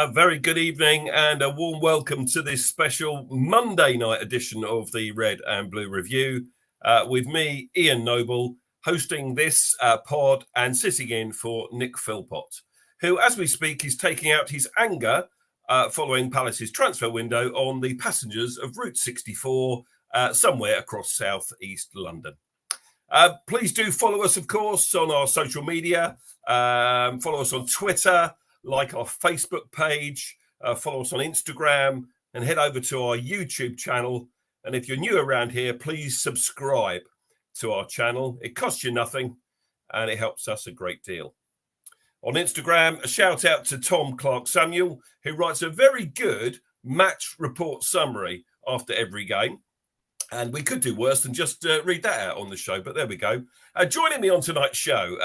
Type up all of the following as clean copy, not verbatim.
A very good evening and a warm welcome to this special Monday night edition of the Red and Blue Review with me, Ian Noble, hosting this pod and sitting in for Nick Philpott, who, as we speak, is taking out his anger following Palace's transfer window on the passengers of Route 64 somewhere across South East London. Please do follow us, of course, on our social media. Follow us on Twitter. Like our Facebook page, follow us on Instagram, and head over to our YouTube channel. And if you're new around here, please subscribe to our channel. It costs you nothing, and it helps us a great deal. On Instagram, a shout out to Tom Clark Samuel, who writes a very good match report summary after every game. And we could do worse than just read that out on the show, but there we go. Joining me on tonight's show,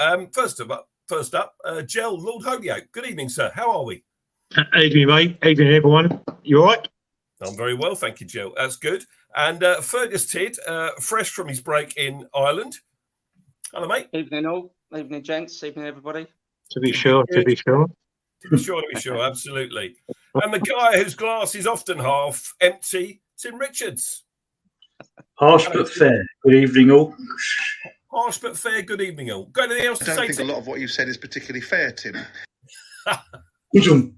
First up, Gel Lord Holyoke. Good evening, sir. How are we? Evening, mate. Evening, everyone. You all right? I'm very well, thank you, Gel. That's good. And Fergus Tim, fresh from his break in Ireland. Hello, mate. Evening, all. Evening, gents. Evening, everybody. To be sure. Absolutely. And the guy whose glass is often half empty, Tim Richards. Harsh but fair. Good evening, all. Harsh but fair. Good evening, all. Got anything else to say? I don't think a lot of what you said is particularly fair, Tim. Tim,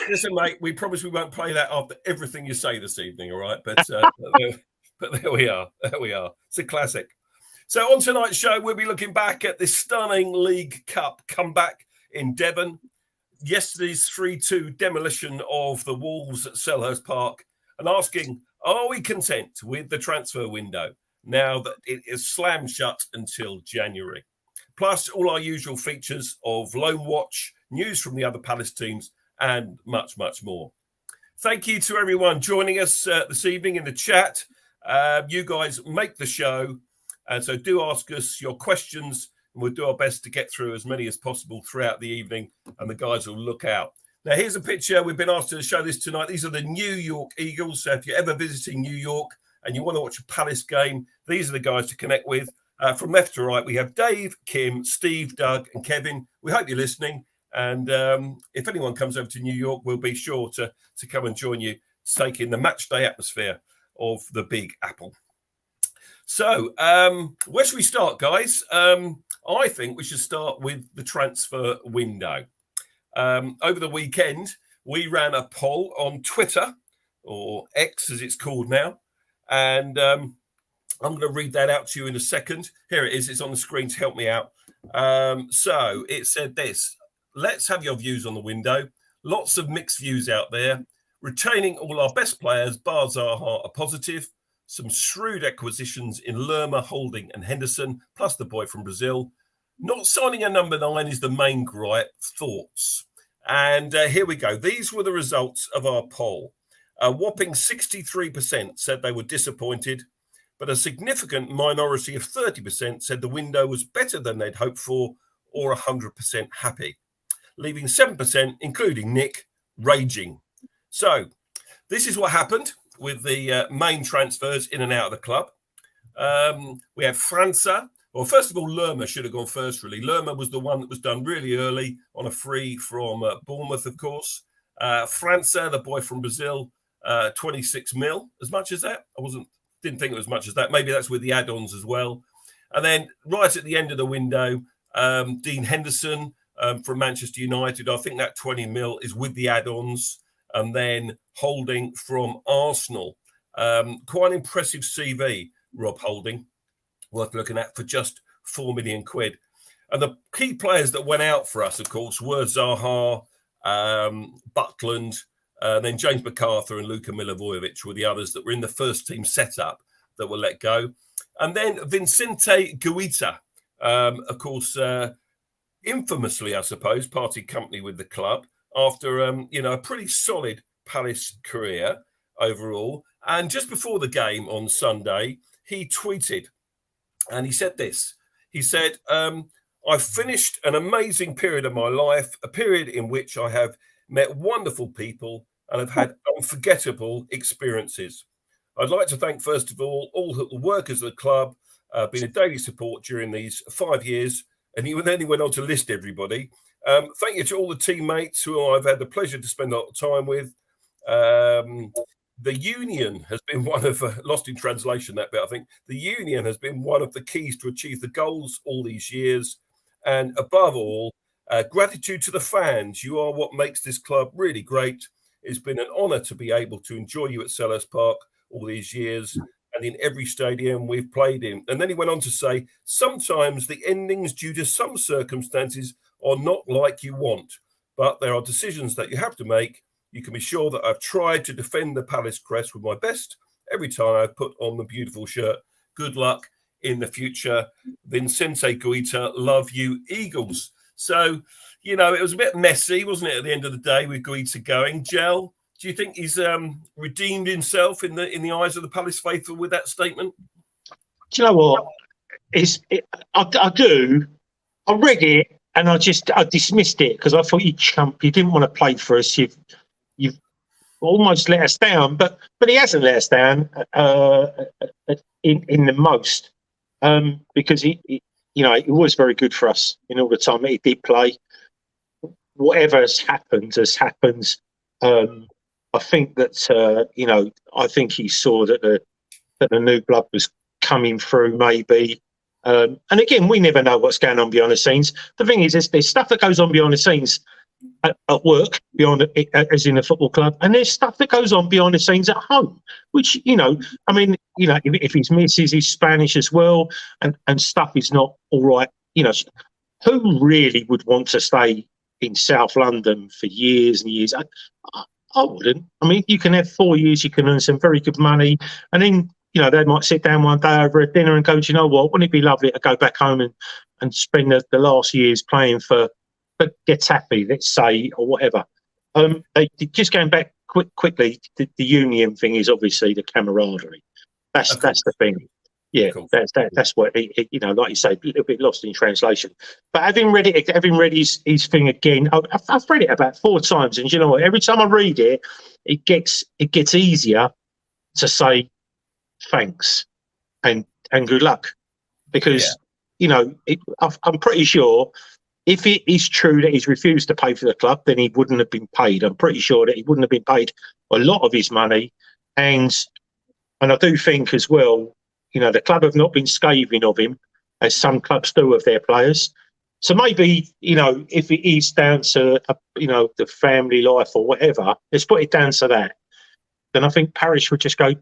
listen, mate. We promise we won't play that after everything you say this evening, all right? But there we are. There we are. It's a classic. So on tonight's show, we'll be looking back at this stunning League Cup comeback in Devon. Yesterday's 3-2 demolition of the Wolves at Selhurst Park, and asking, are we content with the transfer window now that it is slammed shut until January? Plus all our usual features of Loan Watch, news from the other Palace teams, and much, much more. Thank you to everyone joining us this evening in the chat. You guys make the show, and so do ask us your questions, and we'll do our best to get through as many as possible throughout the evening, and the guys will look out. Now, here's a picture. We've been asked to show this tonight. These are the New York Eagles. So if you're ever visiting New York and you want to watch a Palace game, these are the guys to connect with. From left to right, we have Dave, Kim, Steve, Doug, and Kevin. We hope you're listening. And if anyone comes over to New York, we'll be sure to come and join you, take in the match day atmosphere of the Big Apple. So where should we start, guys? I think we should start with the transfer window. Over the weekend, we ran a poll on Twitter, or X as it's called now. And I'm going to read that out to you in a second. Here it is. It's on the screen to help me out. So it said this. Let's have your views on the window. Lots of mixed views out there. Retaining all our best players, bar Zaha, are positive. Some shrewd acquisitions in Lerma, Holding and Henderson, plus the boy from Brazil. Not signing a number 9 is the main gripe. Thoughts? And here we go. These were the results of our poll. A whopping 63% said they were disappointed, but a significant minority of 30% said the window was better than they'd hoped for, or 100% happy, leaving 7%, including Nick, raging. So this is what happened with the main transfers in and out of the club. We had França. Well, first of all, Lerma should have gone first, really. Lerma was the one that was done really early on a free from Bournemouth, of course. França, the boy from Brazil, 26 mil, as much as that. Didn't think it was as much as that. Maybe that's with the add-ons as well. And then right at the end of the window, Dean Henderson from Manchester United. I think that 20 mil is with the add-ons. And then Holding from Arsenal. Quite an impressive CV, Rob Holding. Worth looking at for just 4 million quid. And the key players that went out for us, of course, were Zaha, Buckland, then James MacArthur and Luka Milivojevic were the others that were in the first team setup that were let go. And then Vicente Guita, of course, infamously, I suppose, parted company with the club after, a pretty solid Palace career overall. And just before the game on Sunday, he tweeted, and he said this. He said, I've finished an amazing period of my life, a period in which I have met wonderful people and have had unforgettable experiences. I'd like to thank, first of all the workers of the club, been a daily support during these 5 years. And then he went on to list everybody. Thank you to all the teammates who I've had the pleasure to spend a lot of time with. The union has been one of, lost in translation that bit, I think. The union has been one of the keys to achieve the goals all these years. And above all, gratitude to the fans. You are what makes this club really great. It's been an honour to be able to enjoy you at Selhurst Park all these years and in every stadium we've played in. And then he went on to say, sometimes the endings due to some circumstances are not like you want, but there are decisions that you have to make. You can be sure that I've tried to defend the Palace crest with my best every time I've put on the beautiful shirt. Good luck in the future. Vincente Guita, love you, Eagles. So, you know, it was a bit messy, wasn't it, at the end of the day with Guita going? Gel, do you think he's redeemed himself in the eyes of the Palace faithful with that statement? Do you know what? I do. I read it and I dismissed it because I thought, you chump, you didn't want to play for us. You've almost let us down, but he hasn't let us down in the most, because he was very good for us in all the time that he did play. Whatever has happened. I think that I think he saw that the new blood was coming through, maybe. And again, we never know what's going on behind the scenes. The thing is, there's stuff that goes on behind the scenes at work, as in a football club, and there's stuff that goes on behind the scenes at home, which, if his missus is Spanish as well, and stuff is not all right, who really would want to stay in South London for years and years? I wouldn't. I mean, you can have 4 years, you can earn some very good money, and then, they might sit down one day over a dinner and go, do you know what, wouldn't it be lovely to go back home and spend the last years playing for Getafe, let's say, or whatever. Just going back quickly, the union thing is obviously the camaraderie. That's the thing. Yeah, that's what like you say, a little bit lost in translation. But having read his thing again, I've read it about 4 times, and you know what? Every time I read it, it gets easier to say thanks and good luck, because I'm pretty sure, if it is true that he's refused to pay for the club, then he wouldn't have been paid. I'm pretty sure that he wouldn't have been paid a lot of his money. And I do think as well, the club have not been scathing of him, as some clubs do of their players. So maybe, if it is down to, the family life or whatever, let's put it down to that. Then I think Parish would just go,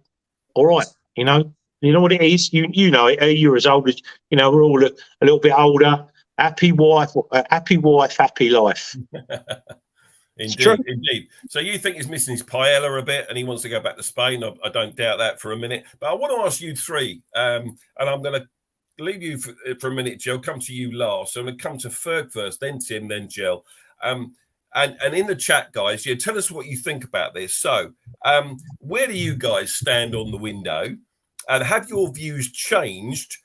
all right, you know what it is? You know it. You're as old as, we're all a little bit older. Happy wife, happy life. Indeed. So you think he's missing his paella a bit and he wants to go back to Spain? I don't doubt that for a minute. But I want to ask you three, and I'm going to leave you for a minute, Joe. Come to you last. So I'm going to come to Ferg first, then Tim, then Jill. And in the chat, guys, tell us what you think about this. So where do you guys stand on the window? And have your views changed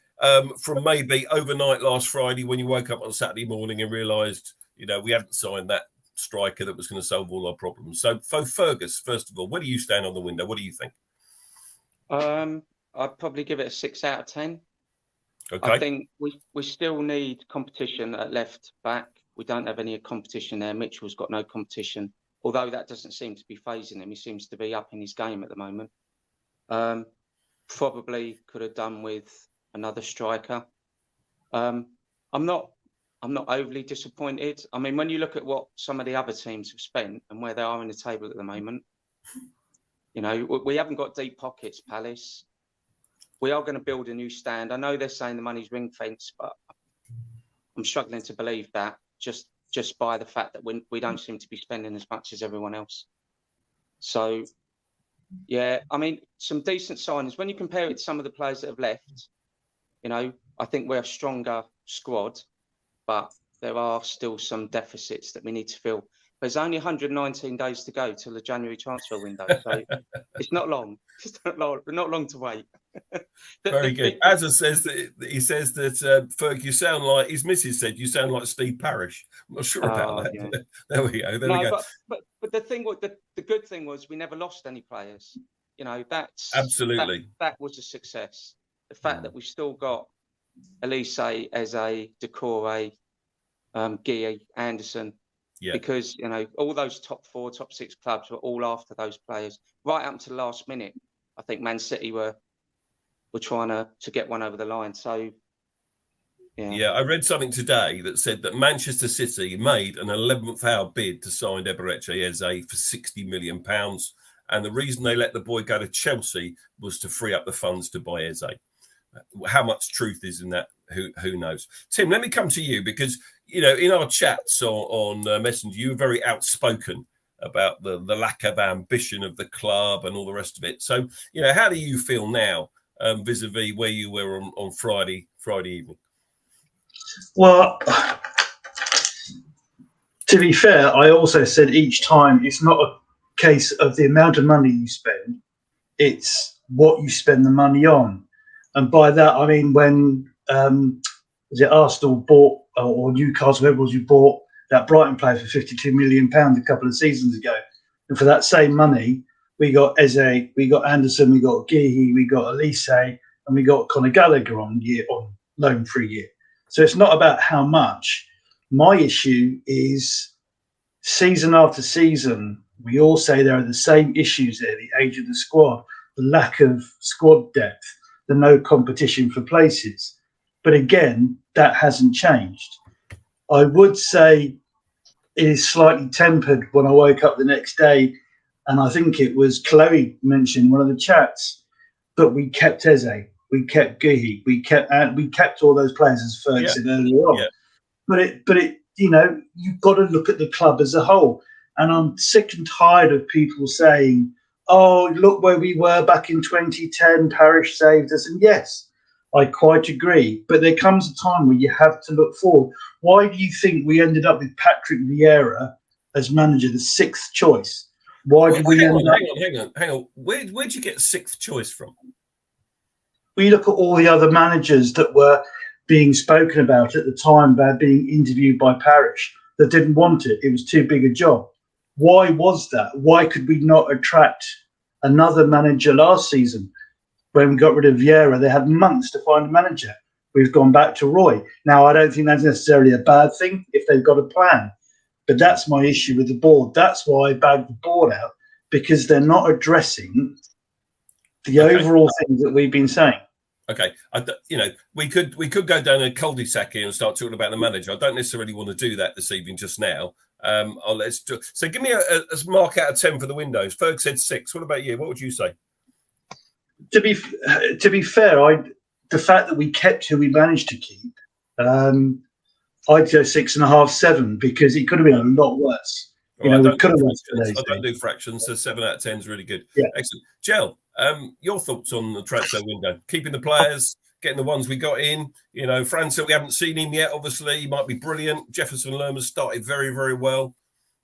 from maybe overnight last Friday when you woke up on Saturday morning and realised, we hadn't signed that striker that was going to solve all our problems? So, Fergus, first of all, where do you stand on the window? What do you think? I'd probably give it a 6 out of 10. Okay. I think we still need competition at left back. We don't have any competition there. Mitchell's got no competition, although that doesn't seem to be phasing him. He seems to be up in his game at the moment. Probably could have done with another striker. I'm not overly disappointed. I mean, when you look at what some of the other teams have spent and where they are in the table at the moment, we haven't got deep pockets, Palace. We are going to build a new stand. I know they're saying the money's ring fenced, but I'm struggling to believe that just by the fact that we don't seem to be spending as much as everyone else. So, yeah, I mean, some decent signings. When you compare it to some of the players that have left, I think we're a stronger squad, but there are still some deficits that we need to fill. There's only 119 days to go till the January transfer window, so it's not long. It's not long to wait. Very good. Azza says that Ferg, you sound like his missus said you sound like Steve Parish. I'm not sure about that. Yeah. There we go. But the good thing was we never lost any players. That's absolutely that was a success. The fact that we've still got Elise, Eze, Decore, Guy, Anderson, because all those top 4, top 6 clubs were all after those players right up to the last minute. I think Man City were trying to get one over the line. So yeah, I read something today that said that Manchester City made an 11th hour bid to sign Eberechi Eze for £60 million. And the reason they let the boy go to Chelsea was to free up the funds to buy Eze. How much truth is in that? Who knows? Tim, let me come to you because, in our chats on Messenger, you were very outspoken about the lack of ambition of the club and all the rest of it. So, how do you feel now vis-a-vis where you were on Friday evening? Well, to be fair, I also said each time it's not a case of the amount of money you spend, it's what you spend the money on. And by that, I mean when Arsenal bought, or Newcastle, whoever it was, you bought that Brighton player for £52 million a couple of seasons ago. And for that same money, we got Eze, we got Anderson, we got Guéhi, we got Elise, and we got Conor Gallagher on loan for a year. So it's not about how much. My issue is season after season, we all say there are the same issues there: the age of the squad, the lack of squad depth, the no competition for places. But again, that hasn't changed. I would say it is slightly tempered when I woke up the next day, and I think it was Chloe mentioned in one of the chats, but we kept Eze, we kept Guéhi, we kept all those players, as Fergus said earlier on. Yeah. But it you've got to look at the club as a whole. And I'm sick and tired of people saying, oh, look where we were back in 2010, Parish saved us. And yes, I quite agree. But there comes a time where you have to look forward. Why do you think we ended up with Patrick Vieira as manager, the 6th choice? Why did we end up... Hang on. Where'd you get 6th choice from? We look at all the other managers that were being spoken about at the time about being interviewed by Parish that didn't want it. It was too big a job. Why was that? Why could we not attract another manager last season? When we got rid of Vieira, they had months to find a manager. We've gone back to Roy. Now, I don't think that's necessarily a bad thing if they've got a plan. But that's my issue with the board. That's why I bagged the board out, because they're not addressing the overall things that we've been saying. Okay, we could go down a cul-de-sac here and start talking about the manager. I don't necessarily want to do that this evening just now. So give me a mark out of 10 for the windows. Ferg said 6. What about you? What would you say? To be fair, the fact that we kept who we managed to keep, I'd go 6.5, 7, because it could have been a lot worse. We could have won today. I don't do fractions, so 7 out of 10 is really good. Yeah. Excellent. Gel, your thoughts on the transfer window? Keeping the players, getting the ones we got in. França, we haven't seen him yet, obviously. He might be brilliant. Jefferson Lerma started very, very well.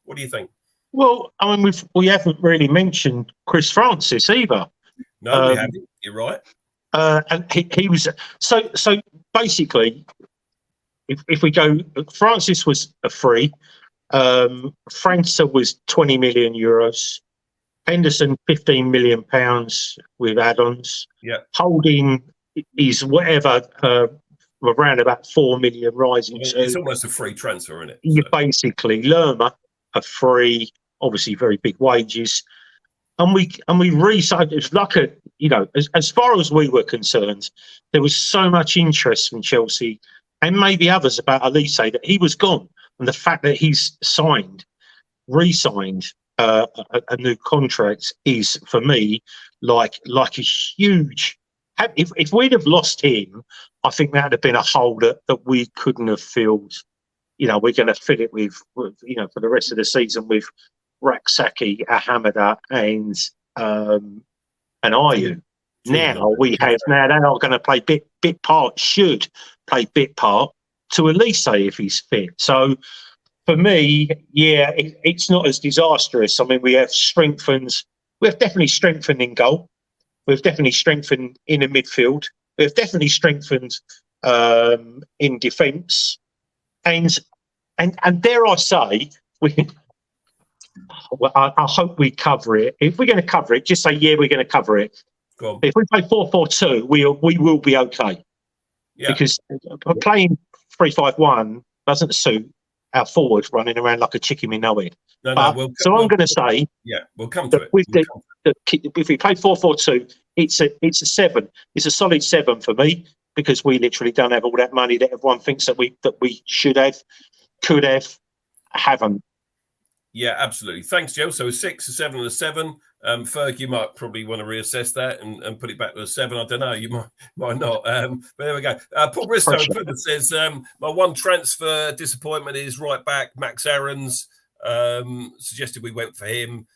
What do you think? Well, I mean, we haven't really mentioned Chris Francis either. No, we haven't. You're right. And he was... So basically, if we go... Francis was a free... França was 20 million euros. Henderson, 15 million pounds with add-ons. Yeah. Holding is whatever, around about 4 million rising. It's almost a free transfer, isn't it? You basically Lerma a free, obviously very big wages, and we re-signed. It's like as far as we were concerned, there was so much interest from Chelsea and maybe others about Elise that he was gone. And the fact that he's re-signed a new contract is, for me, like a huge. If we'd have lost him, I think that would have been a hole that we couldn't have filled. We're going to fill it with for the rest of the season with Raksaki, Ahamada, and Ayew. Now they're not going to play bit part. Should play bit part to Elise if he's fit. So for me, it's not as disastrous. I mean, we have definitely strengthened in goal. We've definitely strengthened in the midfield. We've definitely strengthened in defence. And dare I say, I hope we cover it. If we're going to cover it, just say, we're going to cover it. Go on. If we play 4-4-2, we will be okay. Yeah. Because playing 3-5-1 doesn't suit our forward running around like a chicken with no head. No, But, no. I'm going to say we'll come to that it. with if we play 4-4-2, it's a 7. It's a solid 7 for me, because we literally don't have all that money that everyone thinks that we should have, could have, haven't. Yeah, absolutely. Thanks, Joe. So a 6, a 7, and a 7. Ferg, you might probably want to reassess that and put it back to a 7. I don't know. You might not. But there we go. Paul Bristow says, my one transfer disappointment is right back, Max Aarons. Suggested we went for him.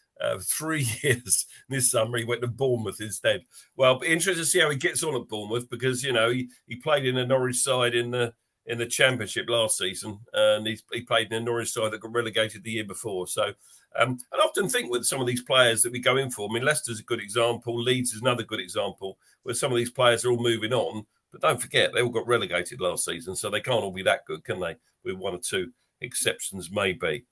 3 years this summer. He went to Bournemouth instead. Well, be interested to see how he gets on at Bournemouth, because, he played in a Norwich side in the Championship last season, and he played in a Norwich side that got relegated the year before. So I often think with some of these players that we go in for, I mean, Leicester's a good example, Leeds is another good example, where some of these players are all moving on, but don't forget, they all got relegated last season, so they can't all be that good, can they? With 1 or 2 exceptions, maybe.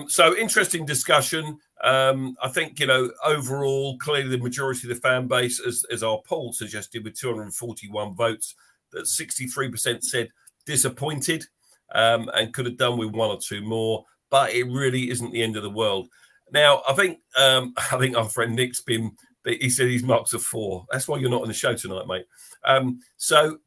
So interesting discussion. I think, overall, clearly the majority of the fan base, as our poll suggested, with 241 votes, that 63% said disappointed, and could have done with 1 or 2 more, but it really isn't the end of the world. Now, I think our friend Nick's he said his marks are 4. That's why you're not on the show tonight, mate. So,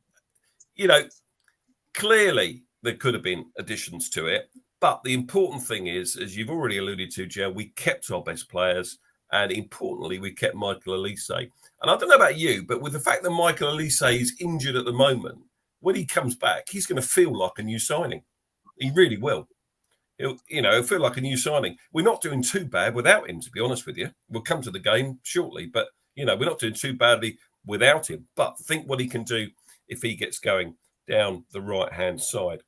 clearly there could have been additions to it. But the important thing is, as you've already alluded to, Joe, we kept our best players, and importantly, we kept Michael Elise. And I don't know about you, but with the fact that Michael Elise is injured at the moment, when he comes back, he's going to feel like a new signing. He really will. He'll feel like a new signing. We're not doing too bad without him, to be honest with you. We'll come to the game shortly, but, we're not doing too badly without him. But think what he can do if he gets going down the right-hand side.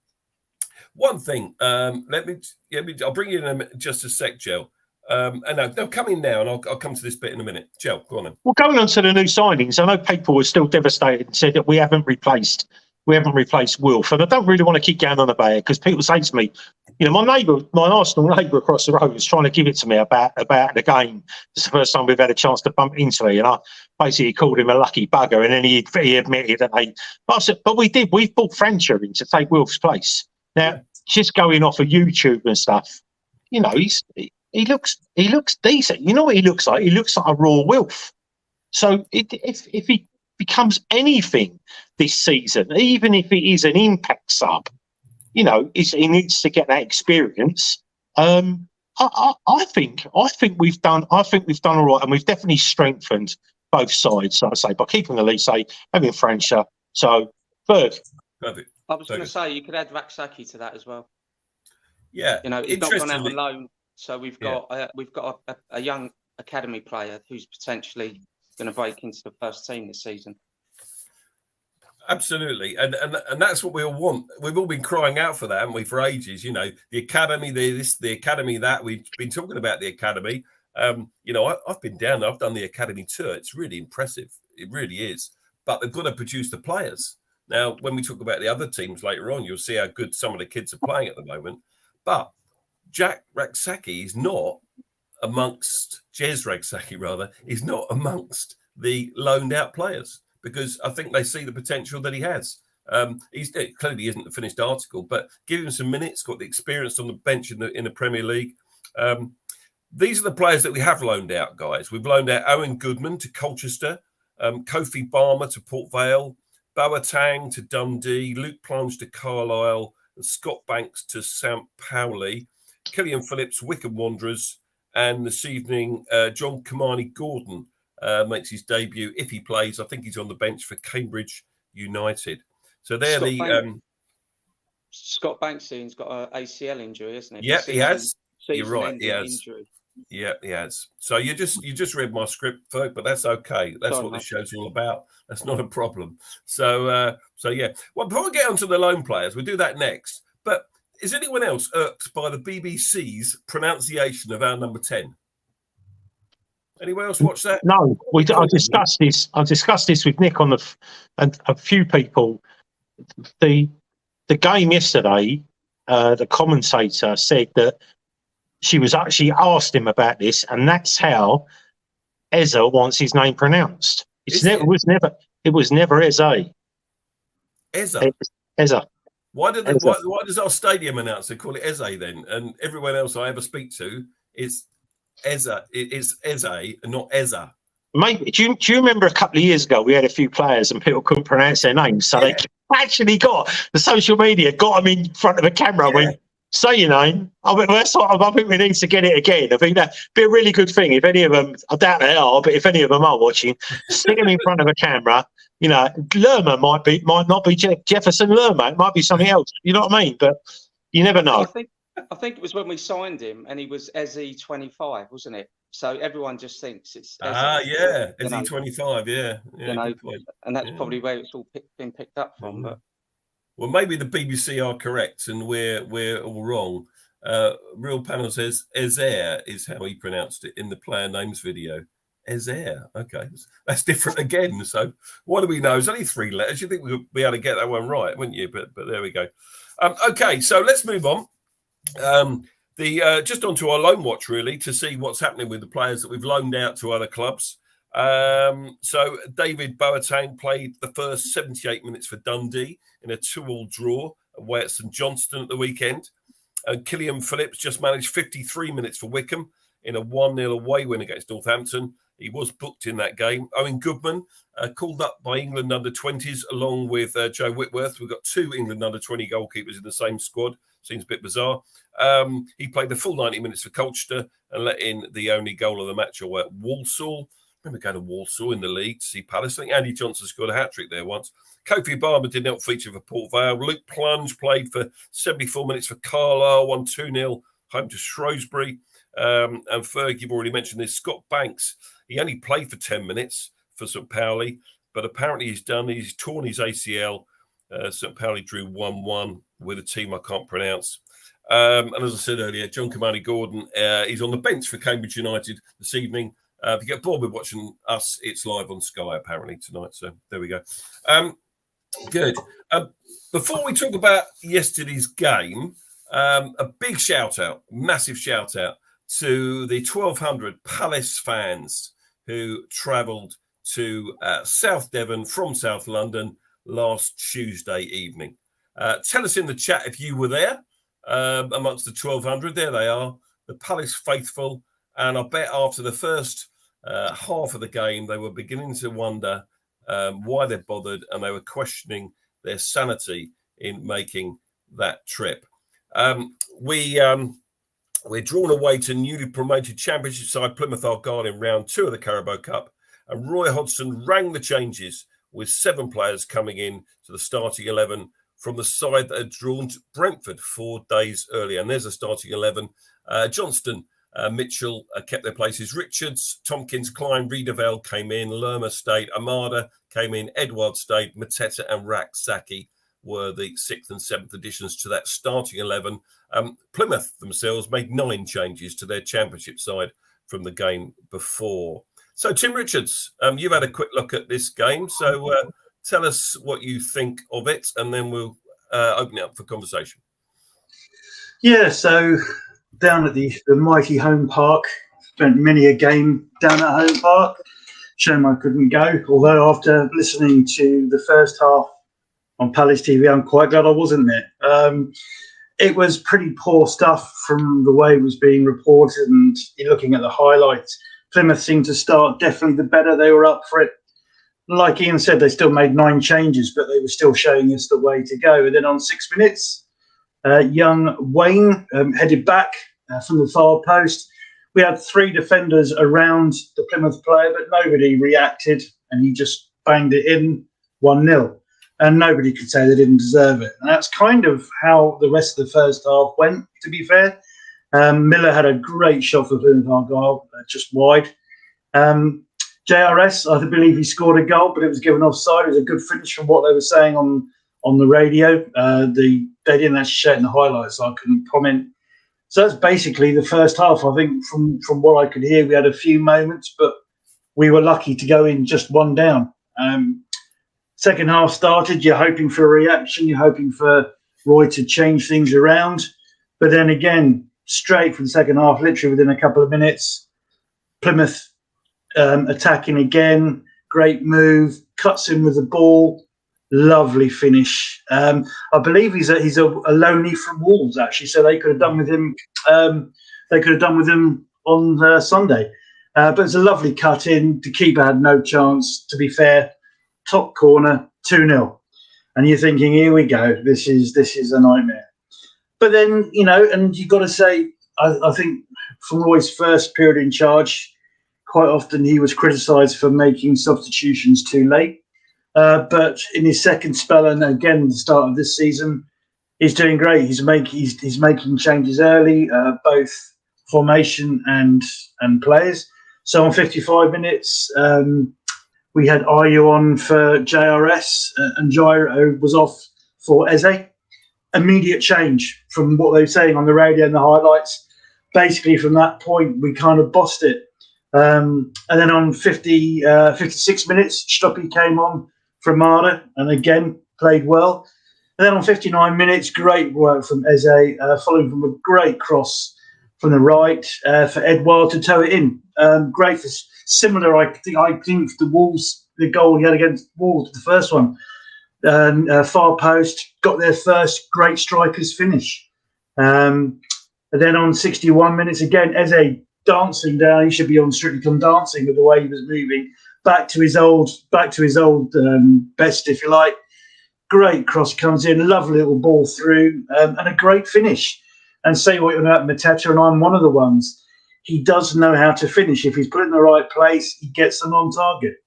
One thing, I'll bring you in just a sec, Joe. No, come in now, and I'll come to this bit in a minute. Joe, go on then. Well, going on to the new signings, I know people were still devastated and said that we haven't replaced Wilf, and I don't really want to keep going on about it, because people say to me, my Arsenal neighbour across the road was trying to give it to me about the game. It's the first time we've had a chance to bump into it, and I basically called him a lucky bugger, and then he admitted that but we did. We've brought Francher in to take Wilf's place. Now, just going off of YouTube and stuff, he looks decent. You know what he looks like? He looks like a raw Wilf. So if he becomes anything this season, even if it is an impact sub, he needs to get that experience. I think we've done all right, and we've definitely strengthened both sides. Like I say, by keeping Elise, having Francher. So third. Perfect. I was going to say you could add Raksaki to that as well. Yeah, he's not gone out on loan, so we've got a young academy player who's potentially going to break into the first team this season. Absolutely, and that's what we all want. We've all been crying out for that, haven't we, for ages? The academy, the academy that we've been talking about. The academy. I've been down there. I've done the academy tour. It's really impressive. It really is. But they've got to produce the players. Now, when we talk about the other teams later on, you'll see how good some of the kids are playing at the moment. But Jack Raksaki is not amongst, Jez Raksaki rather, is not amongst the loaned out players, because I think they see the potential that he has. He clearly isn't the finished article, but give him some minutes, got the experience on the bench in the Premier League. These are the players that we have loaned out, guys. We've loaned out Owen Goodman to Colchester, Kofi Barmer to Port Vale, Boateng to Dundee, Luke Plunge to Carlisle, and Scott Banks to St. Pauli, Killian Phillips, Wycombe Wanderers, and this evening, John Kamani Gordon makes his debut. If he plays, I think he's on the bench for Cambridge United. So they're Scott Banksy's got an ACL injury, isn't he? Yeah, he has. You're right, he has. Injury. Yeah, he has. So you just read my script, folk, but that's okay. That's what this show's all about. That's not a problem. So yeah. Well, before we get onto the loan players, we'll do that next. But is anyone else irked by the BBC's pronunciation of our number 10? Anyone else watch that? No, I discussed this. I discussed this with Nick and a few people. The game yesterday, the commentator said that she was actually asked him about this, and that's how Eza wants his name pronounced. It was never Eze. Eza. Eza. Why did Eze. why does our stadium announcer call it Eze then? And everyone else I ever speak to, it's Eze. It's Eze, and not Eza. Maybe. Do you remember a couple of years ago we had a few players and people couldn't pronounce their names, so they actually got the social media got them in front of a camera and went, "Say your name." I mean, I think we need to get it again. I think that'd be a really good thing if any of them. I doubt they are, but if any of them are watching, stick them in front of a camera. You know, Lerma might not be Jefferson Lerma. It might be something else. You know what I mean? But you never know. I think it was when we signed him, and he was SE25, wasn't it? So everyone just thinks it's SE25, and that's probably where it's all been picked up from. But well, maybe the BBC are correct, and we're all wrong. Real Panel says Ezer is how he pronounced it in the player names video. Ezer, okay, that's different again. So what do we know? It's only 3 letters. You think we would be able to get that one right, wouldn't you? But there we go. Okay, so let's move on. Just onto our loan watch really to see what's happening with the players that we've loaned out to other clubs. So David Boateng played the first 78 minutes for Dundee in a 2-2 draw away at St Johnstone at the weekend. Killian Phillips just managed 53 minutes for Wickham in a 1-0 away win against Northampton. He was booked in that game. Owen Goodman called up by England under-20s along with Joe Whitworth. We've got 2 England under-20 goalkeepers in the same squad. Seems a bit bizarre. He played the full 90 minutes for Colchester and let in the only goal of the match away at Walsall. I remember going to Walsall in the league to see Palace. I think Andy Johnson scored a hat-trick there once. Kofi Barber did not feature for Port Vale. Luke Plunge played for 74 minutes for Carlisle, won 2-0 home to Shrewsbury. And Ferg, you've already mentioned this. Scott Banks, he only played for 10 minutes for St Pauli, but apparently he's torn his ACL. St Pauli drew 1-1 with a team I can't pronounce. And as I said earlier, John Kamani-Gordon, he's on the bench for Cambridge United this evening. If you get bored with watching us, it's live on Sky apparently tonight. So there we go. Good. Before we talk about yesterday's game, a big shout out, massive shout out to the 1,200 Palace fans who travelled to South Devon from South London last Tuesday evening. Tell us in the chat if you were there amongst the 1,200. There they are, the Palace faithful. And I bet after the first half of the game, they were beginning to wonder why they bothered, and they were questioning their sanity in making that trip. We're drawn away to newly promoted Championship side Plymouth Argyle in round 2 of the Carabao Cup, and Roy Hodgson rang the changes with 7 players coming in to the starting 11 from the side that had drawn to Brentford 4 days earlier. And there's a starting 11. Johnston, Mitchell kept their places. Richards, Tompkins, Klein, Riedewald came in. Lerma stayed. Amada came in. Edward stayed. Mateta and Rak-Saki were the 6th and 7th additions to that starting 11. Plymouth themselves made 9 changes to their Championship side from the game before. So, Tim Richards, you've had a quick look at this game. So tell us what you think of it, and then we'll open it up for conversation. Yeah, so down at the mighty home park, spent many a game down at home park. Shame I couldn't go, although after listening to the first half on Palace TV, I'm quite glad I wasn't there. It was pretty poor stuff from the way it was being reported, and looking at the highlights, Plymouth seemed to start definitely the better. They were up for it. Like Ian said, they still made 9 changes, but they were still showing us the way to go. And then on 6 minutes, young Wayne headed back from the far post. We had 3 defenders around the Plymouth player, but nobody reacted, and he just banged it in 1-0. And nobody could say they didn't deserve it. And that's kind of how the rest of the first half went, to be fair. Miller had a great shot for Plymouth Argyle, just wide. JRS, I believe he scored a goal, but it was given offside. It was a good finish from what they were saying on the radio. They didn't actually show it in the highlights, so I couldn't comment. So that's basically the first half. I think from what I could hear, we had a few moments, but we were lucky to go in just 1 down. Second half started, you're hoping for a reaction, you're hoping for Roy to change things around. But then again, straight from the second half, literally within a couple of minutes, Plymouth attacking again, great move, cuts in with the ball, Lovely finish. I believe he's a loanee from Wolves, actually, so they could have done with him. They could have done with him on Sunday. But it's a lovely cut in. The keeper had no chance, to be fair. Top corner, 2-0. And you're thinking, here we go. This is a nightmare. But then, and you've got to say, I think from Roy's first period in charge, quite often he was criticised for making substitutions too late. But in his second spell, and again, the start of this season, he's doing great. He's making changes early, both formation and players. So on 55 minutes, we had Ayew on for JRS, and Gyro was off for Eze. Immediate change from what they were saying on the radio and the highlights. Basically, from that point, we kind of bossed it. And then on 56 minutes, Stoppy came on for Amada and again played well. And then on 59 minutes, great work from Eze, following from a great cross from the right for Edouard to toe it in. Great for similar, I think the Wolves, the goal he had against Wolves, the first one. Far post, got their first great strikers finish. And then on 61 minutes, again, Eze dancing down. He should be on Strictly Come Dancing with the way he was moving. Back to his old best, if you like. Great cross comes in, lovely little ball through, and a great finish. And say what you know about Mateta, and I'm one of the ones. He does know how to finish. If he's put in the right place, he gets them on target.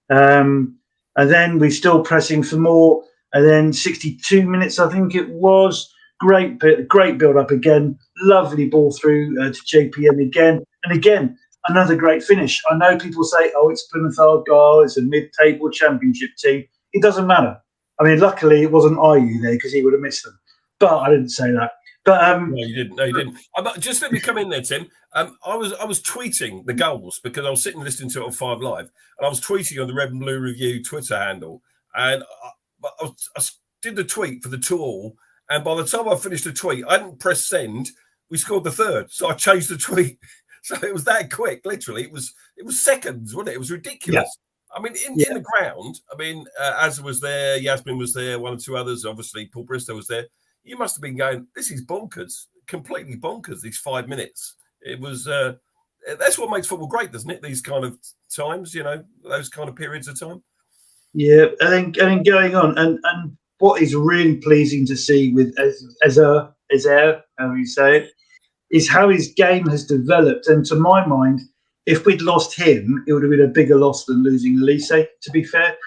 And then we're still pressing for more. And then 62 minutes, I think it was. Great build up again. Lovely ball through to JPM again. And again, another great finish. I know people say, oh, it's Plymouth Argyle, it's a mid-table championship team. It doesn't matter. I mean, luckily it wasn't Ayew there because he would have missed them. But I didn't say that. But no, you didn't. No, you didn't. Just let me come in there, Tim. I was tweeting the goals because I was sitting listening to it on 5 Live, and I was tweeting on the Red and Blue Review Twitter handle, and I did the tweet for the 2-2, and by the time I finished the tweet, I didn't press send. We scored the third, so I changed the tweet. So it was that quick. Literally, it was seconds, wasn't it? It was ridiculous. Yeah. I mean, in the ground. I mean, Azza was there, Yasmin was there, 1 or 2 others. Obviously, Paul Bristow was there. You must have been going, this is bonkers, completely bonkers, these 5 minutes. It was, that's what makes football great, doesn't it? These kind of times, those kind of periods of time. Yeah, and then going on, and what is really pleasing to see with Ezer, how you say it, is how his game has developed. And to my mind, if we'd lost him, it would have been a bigger loss than losing Elise, to be fair.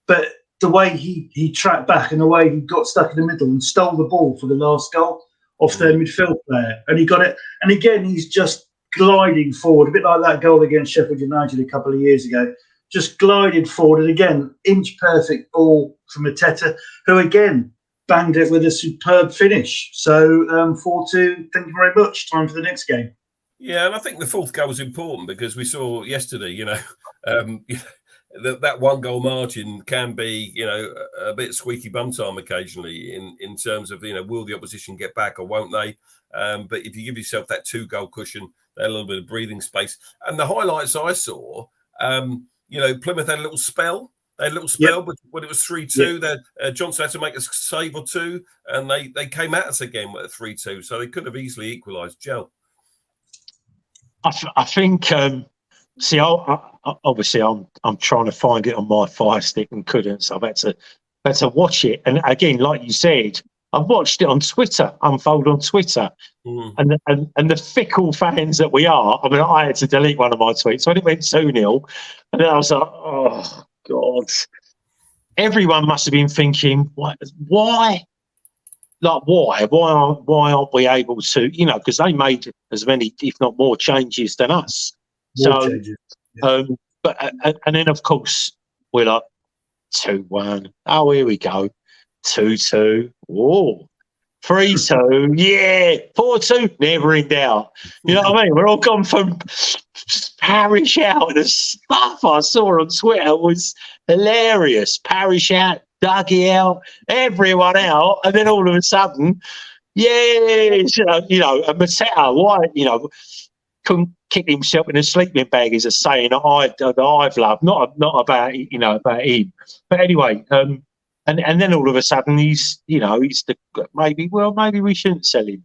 But the way he tracked back and the way he got stuck in the middle and stole the ball for the last goal off their midfield player, and he got it. And again, he's just gliding forward, a bit like that goal against Sheffield United a couple of years ago. Just glided forward, and again, inch-perfect ball from Mateta, who again banged it with a superb finish. So 4-2, thank you very much. Time for the next game. Yeah, and I think the 4th goal was important because we saw yesterday, that 1-goal margin can be, a bit squeaky bum time occasionally in terms of, will the opposition get back or won't they? But if you give yourself that 2-goal cushion, a little bit of breathing space. And the highlights I saw, Plymouth had a little spell. They had a little spell, but when it was 3-2, Johnson had to make a save or 2, and they came at us again with a 3-2, so they could have easily equalised. Joe? I think. Obviously, I'm trying to find it on my Fire Stick and couldn't, so I've had to watch it. And again, like you said, I've watched it on Twitter, unfold on Twitter, and the fickle fans that we are. I mean, I had to delete one of my tweets when it went 2-0, and then I was like, oh God! Everyone must have been thinking, why? Like why aren't we able to? Because they made as many, if not more, changes than us. And then of course we're like 2-1. Oh, here we go. 2-2. Oh, 3-2. Yeah, 4-2. Never in doubt. You know what I mean? We're all gone from Parish out. The stuff I saw on Twitter was hilarious. Parish out, Dougie out, everyone out, and then all of a sudden, yes, and Mateta, why, couldn't kick himself in a sleeping bag is a saying that I've loved, not about about him. But anyway, and then all of a sudden he's maybe we shouldn't sell him.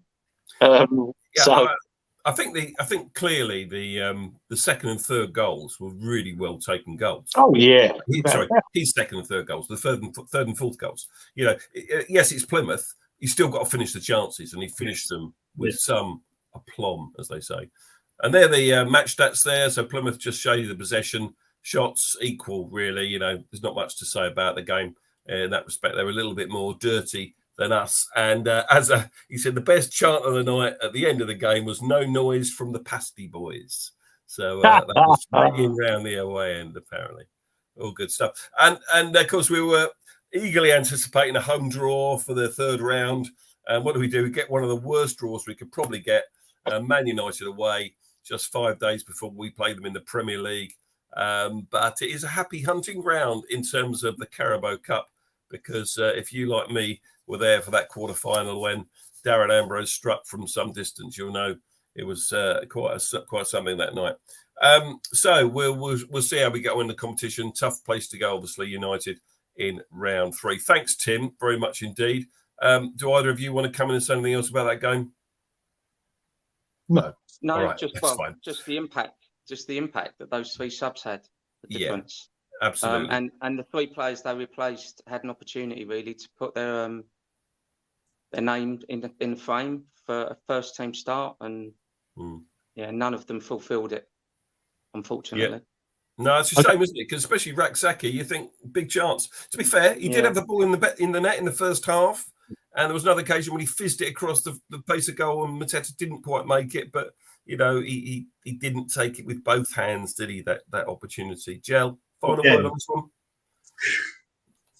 I think clearly the second and third goals were really well taken goals. Oh yeah, sorry, his second and third goals, the third and fourth goals. Yes, it's Plymouth. He's still got to finish the chances, and he finished them with some aplomb, as they say. And they're the match stats there. So Plymouth just showed you the possession, shots equal, really. There's not much to say about the game in that respect. They were a little bit more dirty than us. And he said, the best chant of the night at the end of the game was "No noise from the pasty boys." So that was ringing round the away end, apparently. All good stuff. And of course, we were eagerly anticipating a home draw for the third round. And what do? We get one of the worst draws we could probably get. Man United away just 5 days before we play them in the Premier League. But it is a happy hunting ground in terms of the Carabao Cup, because if you, like me, were there for that quarter-final when Darren Ambrose struck from some distance, you'll know it was quite something that night. So we'll see how we go in the competition. Tough place to go, obviously, United in round 3. Thanks, Tim, very much indeed. Do either of you want to come in and say anything else about that game? No, right, just the impact that those 3 subs had, the difference. Yeah, absolutely. And the 3 players they replaced had an opportunity really to put their name in the frame for a first team start, and none of them fulfilled it, unfortunately. Yeah. No, it's a shame, isn't it? Because especially Raksaki, you think big chance. To be fair, he did have the ball in the net in the first half, and there was another occasion when he fizzed it across the pace of goal, and Mateta didn't quite make it, but he didn't take it with both hands, did he? That opportunity. Gel, final word on this one.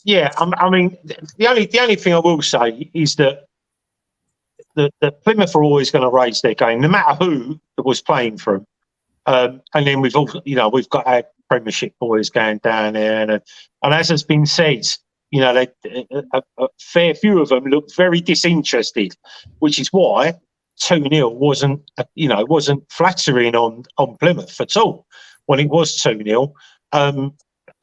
Yeah, I mean, the only thing I will say is that the Plymouth are always going to raise their game, no matter who was playing for them. And then we've got our Premiership boys going down there, and as has been said, a fair few of them looked very disinterested, which is why 2-0 wasn't flattering on Plymouth at all when it was 2-0.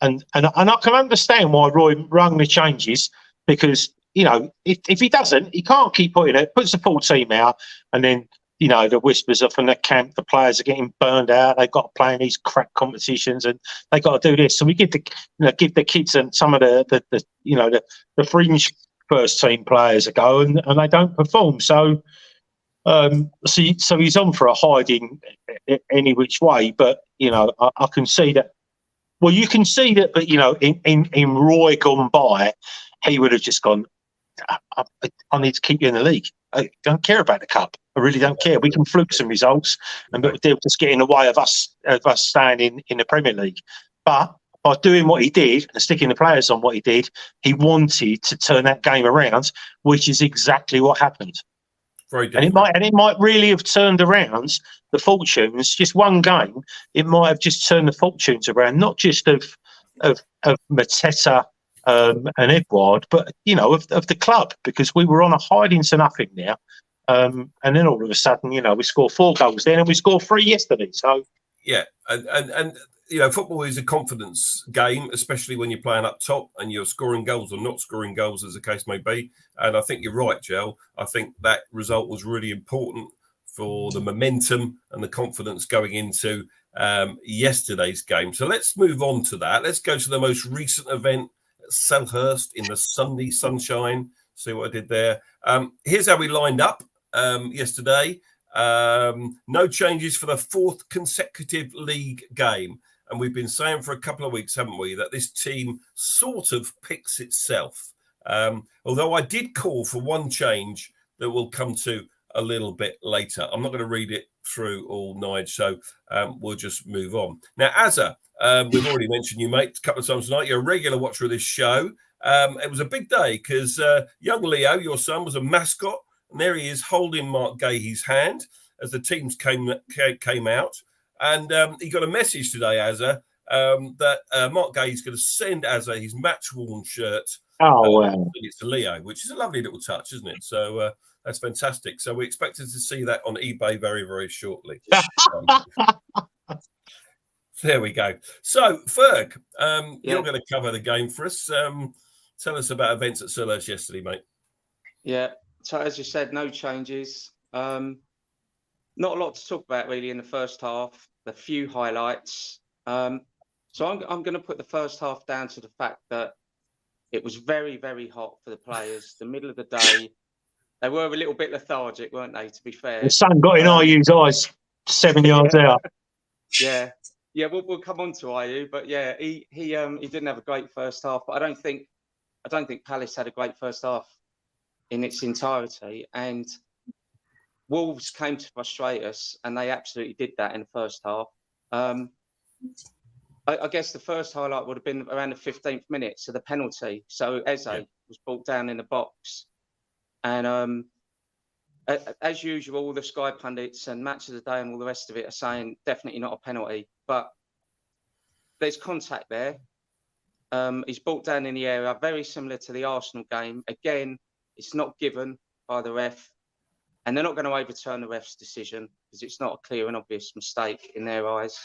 And I can understand why Roy rung the changes, because if he doesn't, he can't keep putting it. Puts the full team out, and then the whispers are from the camp. The players are getting burned out. They've got to play in these crap competitions, and they got to do this. So we give the kids and some of the fringe first team players a go, and they don't perform. So he's on for a hiding any which way. But I can see that. Well, you can see that, but in Roy gone by, he would have just gone, I need to keep you in the league. I don't care about the cup. I really don't care. We can fluke some results, and they'll just get in the way of us staying in the Premier League. But by doing what he did and sticking the players on what he did, he wanted to turn that game around, which is exactly what happened. Very and it might really have turned around the fortunes. Just one game, it might have just turned the fortunes around, not just of Mateta and Edouard, but of the club, because we were on a hiding to nothing now. And then all of a sudden, we score 4 goals then, and we scored 3 yesterday. So and football is a confidence game, especially when you're playing up top and you're scoring goals or not scoring goals, as the case may be. And I think you're right, Joel. I think that result was really important for the momentum and the confidence going into yesterday's game. So let's move on to that. Let's go to the most recent event at Selhurst in the Sunday sunshine. See what I did there. Here's how we lined up yesterday. No changes for the 4th consecutive league game. And we've been saying for a couple of weeks, haven't we, that this team sort of picks itself. Although I did call for one change that we'll come to a little bit later. I'm not going to read it through all, Nige, so we'll just move on. Now, Azza, we've already mentioned you, mate, a couple of times tonight. You're a regular watcher of this show. It was a big day because young Leo, your son, was a mascot. And there he is holding Mark Gahey's hand as the teams came out. And he got a message today, Azza, that Mark Gahey's going to send Azza his match-worn shirt. Oh, wow. It's to Leo, which is a lovely little touch, isn't it? So that's fantastic. So we expected to see that on eBay very, very shortly. There we go. So, Ferg, you're going to cover the game for us. tell us about events at Selhurst yesterday, mate. Yeah. So as you said, no changes. Not a lot to talk about really in the first half. A few highlights. So I'm going to put the first half down to the fact that it was very, very hot for the players. The middle of the day, they were a little bit lethargic, weren't they? To be fair, The sun got in IU's eyes 7 yards out. Yeah, we'll come on to IU, but yeah, he didn't have a great first half. But I don't think Palace had a great first half in its entirety, and Wolves came to frustrate us, and they absolutely did that in the first half. I guess the first highlight would have been around the 15th minute, so the penalty. So Eze was brought down in the box, and as usual, all the Sky pundits and Match of the Day and all the rest of it are saying definitely not a penalty, but there's contact there. He's brought down in the area, very similar to the Arsenal game. Again, it's not given by the ref, and they're not going to overturn the ref's decision because it's not a clear and obvious mistake in their eyes.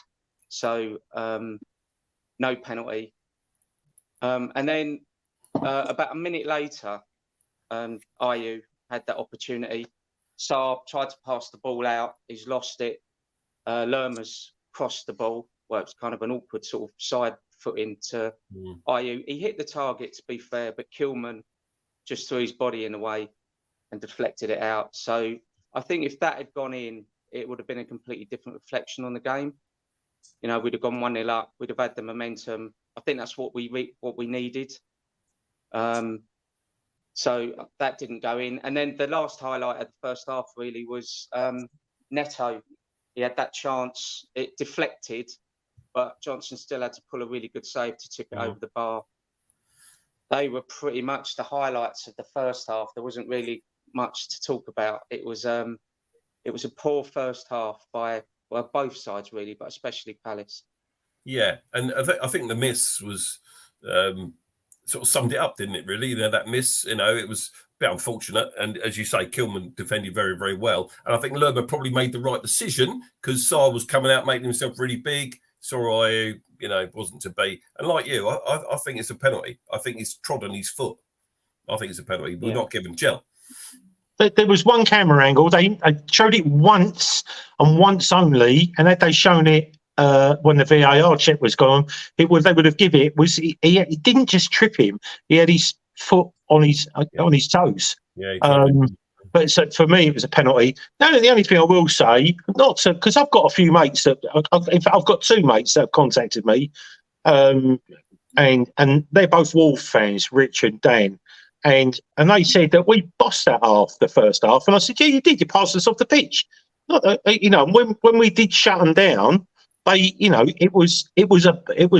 So no penalty. And then about a minute later, IU had that opportunity. Saab tried to pass the ball out. He's lost it. Lerma's crossed the ball. Well, it's kind of an awkward sort of side footing to IU. He hit the target, to be fair, but Kilman just threw his body in the way and deflected it out. So I think if that had gone in, it would have been a completely different reflection on the game. You know, we'd have gone 1-0 up. We'd have had the momentum. I think that's what we needed. So that didn't go in. And then the last highlight of the first half really was Neto. He had that chance. It deflected, but Johnson still had to pull a really good save to tip it over the bar. They were pretty much the highlights of the first half. There wasn't really much to talk about. It was a poor first half by both sides really, but especially Palace. Yeah, and I think the miss was sort of summed it up, didn't it? Really, that miss. It was a bit unfortunate, and as you say, Kilman defended very, very well. And I think Lerma probably made the right decision because Sarr was coming out, making himself really big. Saw IU, wasn't to be. And like you, I think it's a penalty. I think he's trod on his foot. I think it's a penalty. We're not giving Gel. There was one camera angle. They showed it once and once only, and had they shown it when the VAR check was gone, they would have given it. He didn't just trip him; he had his foot on his toes. Yeah. But so for me, it was a penalty. Now, the only thing I will say, because I've got a few mates in fact, I've got two mates that have contacted me, and they're both Wolves fans, Rich and Dan. And they said that we bossed that the first half, and I said, "Yeah, you did. You passed us off the pitch." When we did shut them down, it was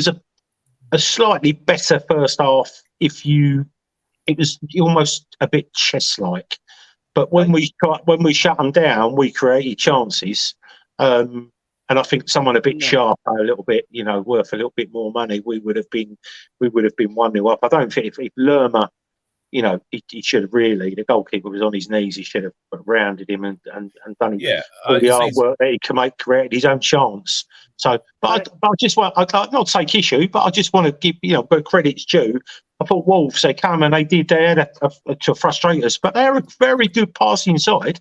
a slightly better first half. It was almost a bit chess-like, but when we shut them down, we created chances. And I think someone a bit sharper, a little bit, worth a little bit more money, we would have been 1-0 up. I don't think if Lerma. He should have really. The goalkeeper was on his knees. He should have rounded him and done all the hard work that he can create his own chance. So, but I just want I not take issue, but I just want to give but credit's due. I thought Wolves they come and they had to frustrate us, but they're a very good passing side.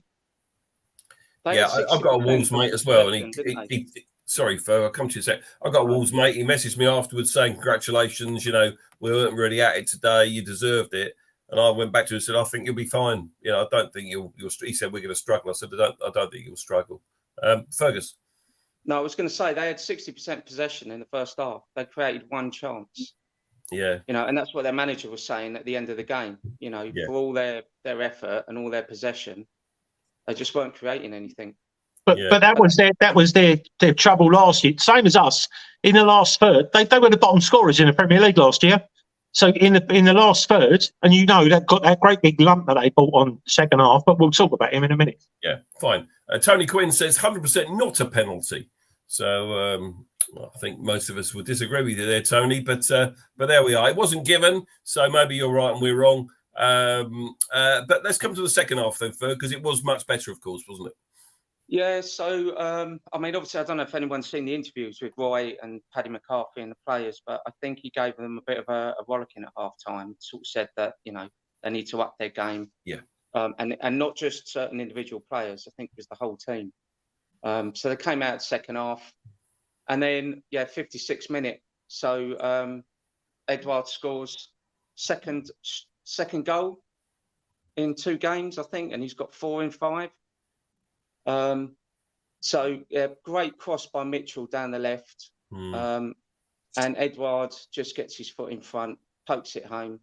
I've got a Wolves mate as well, and he sorry, Fer, I'll come to you in a sec. I've got a Wolves mate. He messaged me afterwards saying, "Congratulations, we weren't really at it today. You deserved it." And I went back to him and said, "I think you'll be fine. I don't think you'll." He said, "We're going to struggle." I said, "I don't think you'll struggle." Fergus. No, I was going to say they had 60% possession in the first half. They created one chance. Yeah. And that's what their manager was saying at the end of the game. For all their effort and all their possession, they just weren't creating anything. But that was their trouble last year. Same as us in the last third. They were the bottom scorers in the Premier League last year. So in the last third, and they've got that great big lump that they bought on second half, but we'll talk about him in a minute. Yeah, fine. Tony Quinn says 100% not a penalty. So I think most of us would disagree with you there, Tony. But there we are. It wasn't given, so maybe you're right and we're wrong. But let's come to the second half then, because it was much better, of course, wasn't it? Yeah, so I mean, obviously, I don't know if anyone's seen the interviews with Roy and Paddy McCarthy and the players, but I think he gave them a bit of a rollicking at half time. Sort of said that they need to up their game. Yeah. And not just certain individual players. I think it was the whole team. So they came out second half, and then 56 minute. So Edouard scores second goal in 2 games, I think, and he's got 4 in 5. So great cross by Mitchell down the left, and Edouard just gets his foot in front, pokes it home.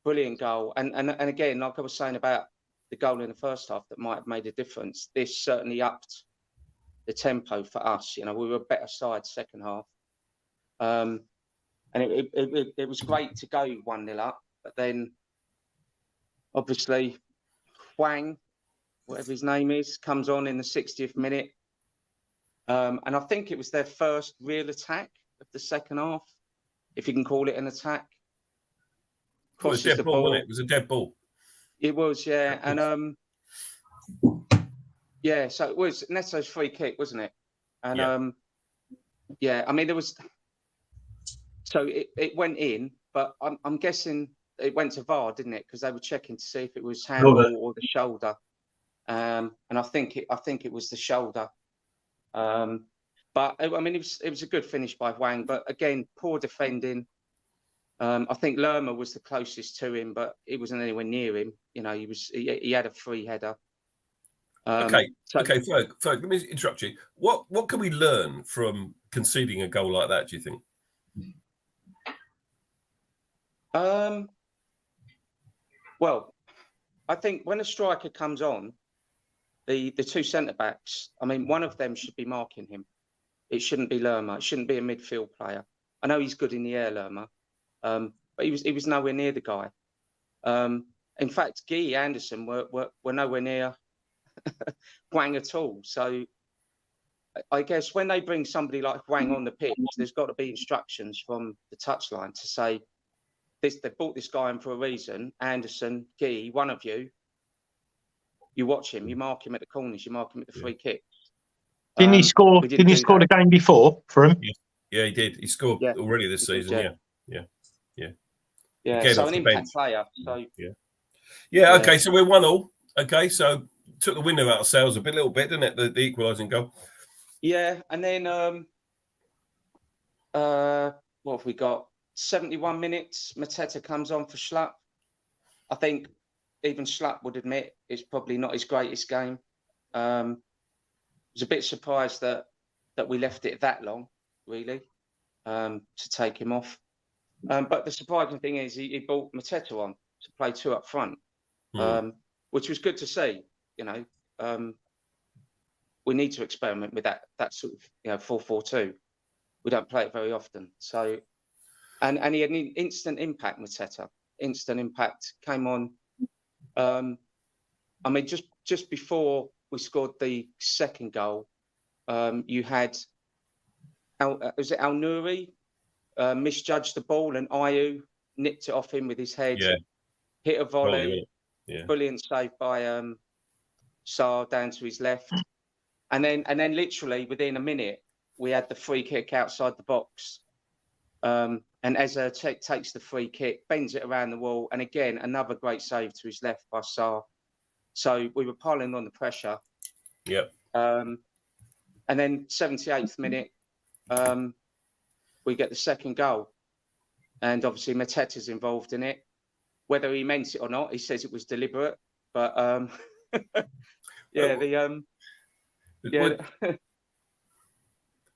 Brilliant goal, and again, like I was saying about the goal in the first half, that might have made a difference. This certainly upped the tempo for us. We were a better side second half, and it was great to go 1-0 up, but then obviously Hwang, whatever his name is, comes on in the 60th minute. And I think it was their first real attack of the second half, if you can call it an attack. It was a dead ball, wasn't it? It was a dead ball. It was, yeah. And so it was Neto's free kick, wasn't it? And I mean, there was. So it went in, but I'm guessing it went to VAR, didn't it? Because they were checking to see if it was handball or the shoulder. And I think it was the shoulder. But I mean, it was a good finish by Hwang, but again, poor defending. I think Lerma was the closest to him, but he wasn't anywhere near him. He had a free header. Okay, Ferg, let me interrupt you. What can we learn from conceding a goal like that, do you think? Well, I think when a striker comes on, the 2 centre-backs, I mean, one of them should be marking him. It shouldn't be Lerma. It shouldn't be a midfield player. I know he's good in the air, Lerma, but he was nowhere near the guy. In fact, Guy Anderson were nowhere near Hwang at all. So I guess when they bring somebody like Hwang on the pitch, there's got to be instructions from the touchline to say, they brought this guy in for a reason. Anderson, Guy, one of you watch him, you mark him at the corners, you mark him at the free kicks. Didn't he score? Didn't he score the game before for him? Yeah, he did. He scored already this season. Yeah. So an impact player. So Okay, so we're 1-1. Okay, so took the wind out of sails a little bit, didn't it? The equalising goal. Yeah, and then what have we got? 71 minutes. Mateta comes on for Schlapp. I think even Schlapp would admit it's probably not his greatest game. I was a bit surprised that we left it that long, really, to take him off. But the surprising thing is he brought Mateta on to play 2 up front, which was good to see. We need to experiment with that sort of 4-4-2. We don't play it very often. So, and he had an instant impact, Mateta. Instant impact, came on. I mean, just before we scored the second goal, you had was it Al Nouri misjudged the ball, and Ayew nipped it off him with his head, hit a volley, brilliant save by Sarr down to his left, and then literally within a minute we had the free kick outside the box, and Eza takes the free kick, bends it around the wall, and again another great save to his left by Sarr. So we were piling on the pressure. Yep. And then 78th minute, we get the second goal, and obviously Mateta's involved in it. Whether he meant it or not, he says it was deliberate. But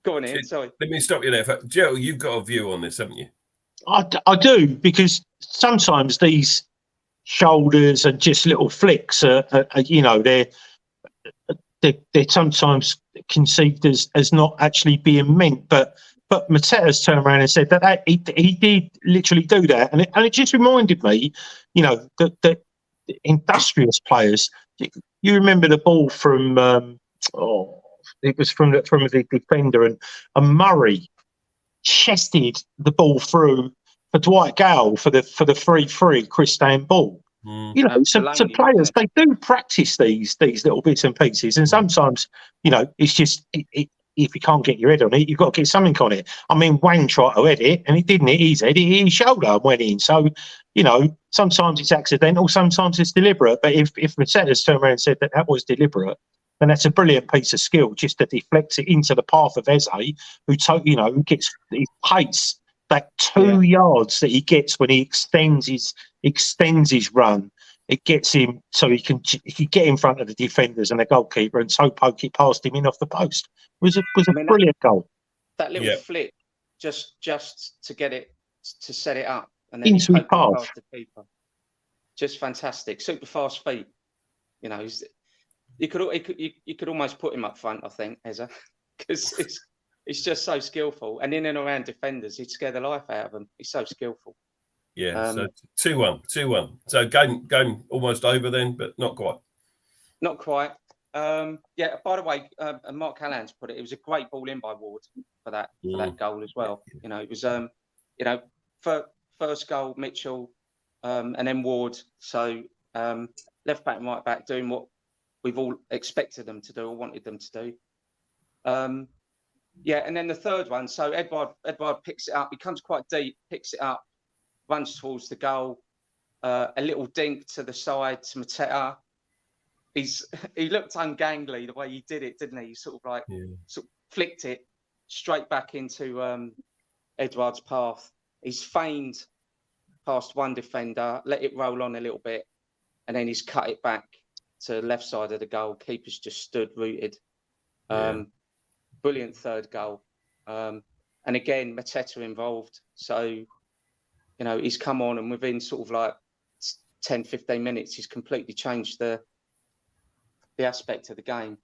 Go on, Ian. Sorry. Let me stop you there. Joe, you've got a view on this, haven't you? I do, because sometimes these shoulders are just little flicks. They're sometimes conceived as not actually being meant. But Mateta's turned around and said that he did literally do that, and it just reminded me, that industrious players. You remember the ball from it was from the defender, and Murray chested the ball through for Dwight Gale for the 3-3 Chris Stan ball. You know, so Delaney, players, they do practice these little bits and pieces, and sometimes, you know, it's just if you can't get your head on it, you've got to get something on it. I mean, Wang tried to head it, and he didn't hit his head; he hit his shoulder and went in. So, you know, sometimes it's accidental, sometimes it's deliberate. But if Mercedes turned around and said that was deliberate, then that's a brilliant piece of skill, just to deflect it into the path of Eze, who gets his pace. That 2 yards that he gets when he extends his run, it gets him so he can get in front of the defenders and the goalkeeper and toe poke it past him in off the post. It was a brilliant goal. That little flip, just to get it to set it up, and then into his path. Past the keeper. Just fantastic, super fast feet. You know, you could almost put him up front, I think, Eze, because he's just so skillful, and in and around defenders, he'd scare the life out of them. He's so skillful. Yeah, so 2-1. So game almost over then, but not quite. Not quite. Yeah. By the way, Mark Callahan's put it. It was a great ball in by Ward for that goal as well. You know, it was first goal Mitchell, and then Ward. So left back and right back doing what we've all expected them to do or wanted them to do. Yeah, and then the third one. So Edouard picks it up. He comes quite deep, picks it up, runs towards the goal. A little dink to the side to Mateta. He looked ungangly the way he did it, didn't he? He sort of flicked it straight back into Edouard's path. He's feigned past one defender, let it roll on a little bit, and then he's cut it back to the left side of the goal. Keeper's just stood rooted. Brilliant third goal. And again, Mateta involved. So, you know, he's come on and within sort of like 10, 15 minutes, he's completely changed the aspect of the game.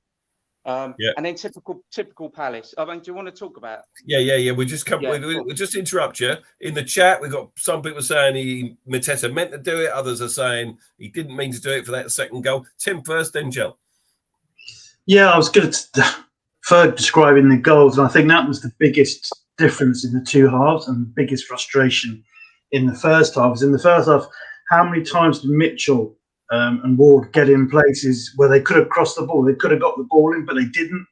And then typical Palace. I mean, do you want to talk about? Yeah. We just we'll just interrupt you. In the chat, we've got some people saying Mateta meant to do it. Others are saying he didn't mean to do it for that second goal. Tim first, then Jill. Yeah, I was good at describing the goals, and I think that was the biggest difference in the two halves and the biggest frustration in the first half. In the first half, how many times did Mitchell and Ward get in places where they could have crossed the ball? They could have got the ball in, but they didn't.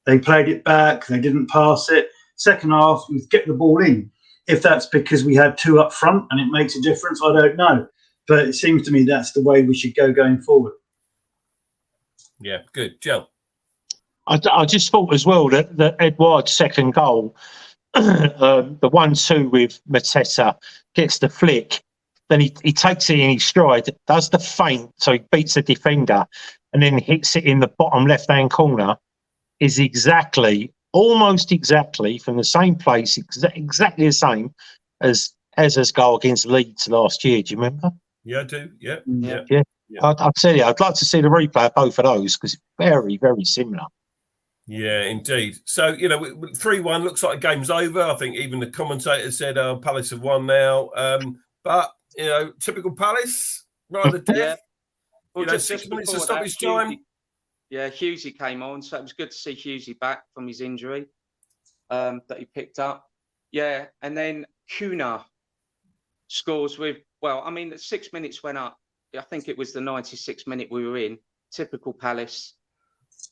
They played it back. They didn't pass it. Second half, we get the ball in. If that's because we had two up front and it makes a difference, I don't know. But it seems to me that's the way we should go going forward. Yeah, good. Jill. I just thought as well that Edouard's second goal, the 1-2 with Mateta, gets the flick. Then he takes it in his stride, does the feint, so he beats the defender, and then hits it in the bottom left-hand corner. Is almost exactly from the same place, exactly the same as Eze's goal against Leeds last year. Do you remember? Yeah, I do. Yeah. I'll tell you, I'd like to see the replay of both of those because it's very, very similar. Yeah, indeed. So, you know, 3-1 looks like the game's over. I think even the commentator said Palace have won now. But, you know, typical Palace, rather deaf. Yeah. Well, you know, 6 minutes of stoppage time. Hughesy came on, so it was good to see Hughesy back from his injury that he picked up. Yeah, and then Kuna scores with, the 6 minutes went up. I think it was the 96th minute we were in. Typical Palace.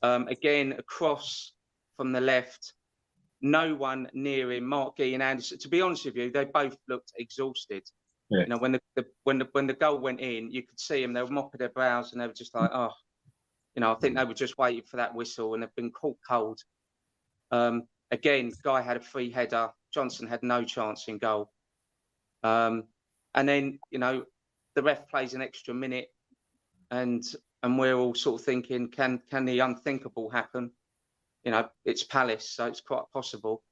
Again, across from the left, no one near him. Mark Gee and Anderson. To be honest with you, they both looked exhausted. Yeah. You know, when the goal went in, you could see them. They were mopping their brows and they were just like, oh, you know, I think they were just waiting for that whistle and they've been caught cold. Again, Guy had a free header. Johnson had no chance in goal. And then, you know, the ref plays an extra minute and we're all sort of thinking, can the unthinkable happen? You know, it's Palace, so it's quite possible.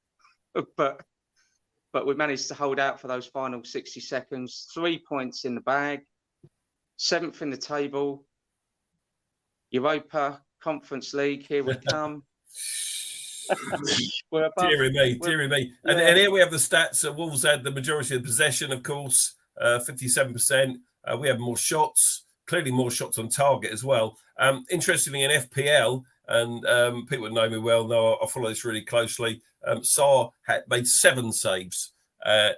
but we managed to hold out for those final 60 seconds. 3 points in the bag, 7th in the table. Europa Conference League, here we come. We're above. Dear me. And here we have the stats. Wolves had the majority of the possession, of course, 57%. We have more shots. Clearly more shots on target as well. Interestingly, in FPL, and people that know me well know I follow this really closely, Sarr had made 7 saves.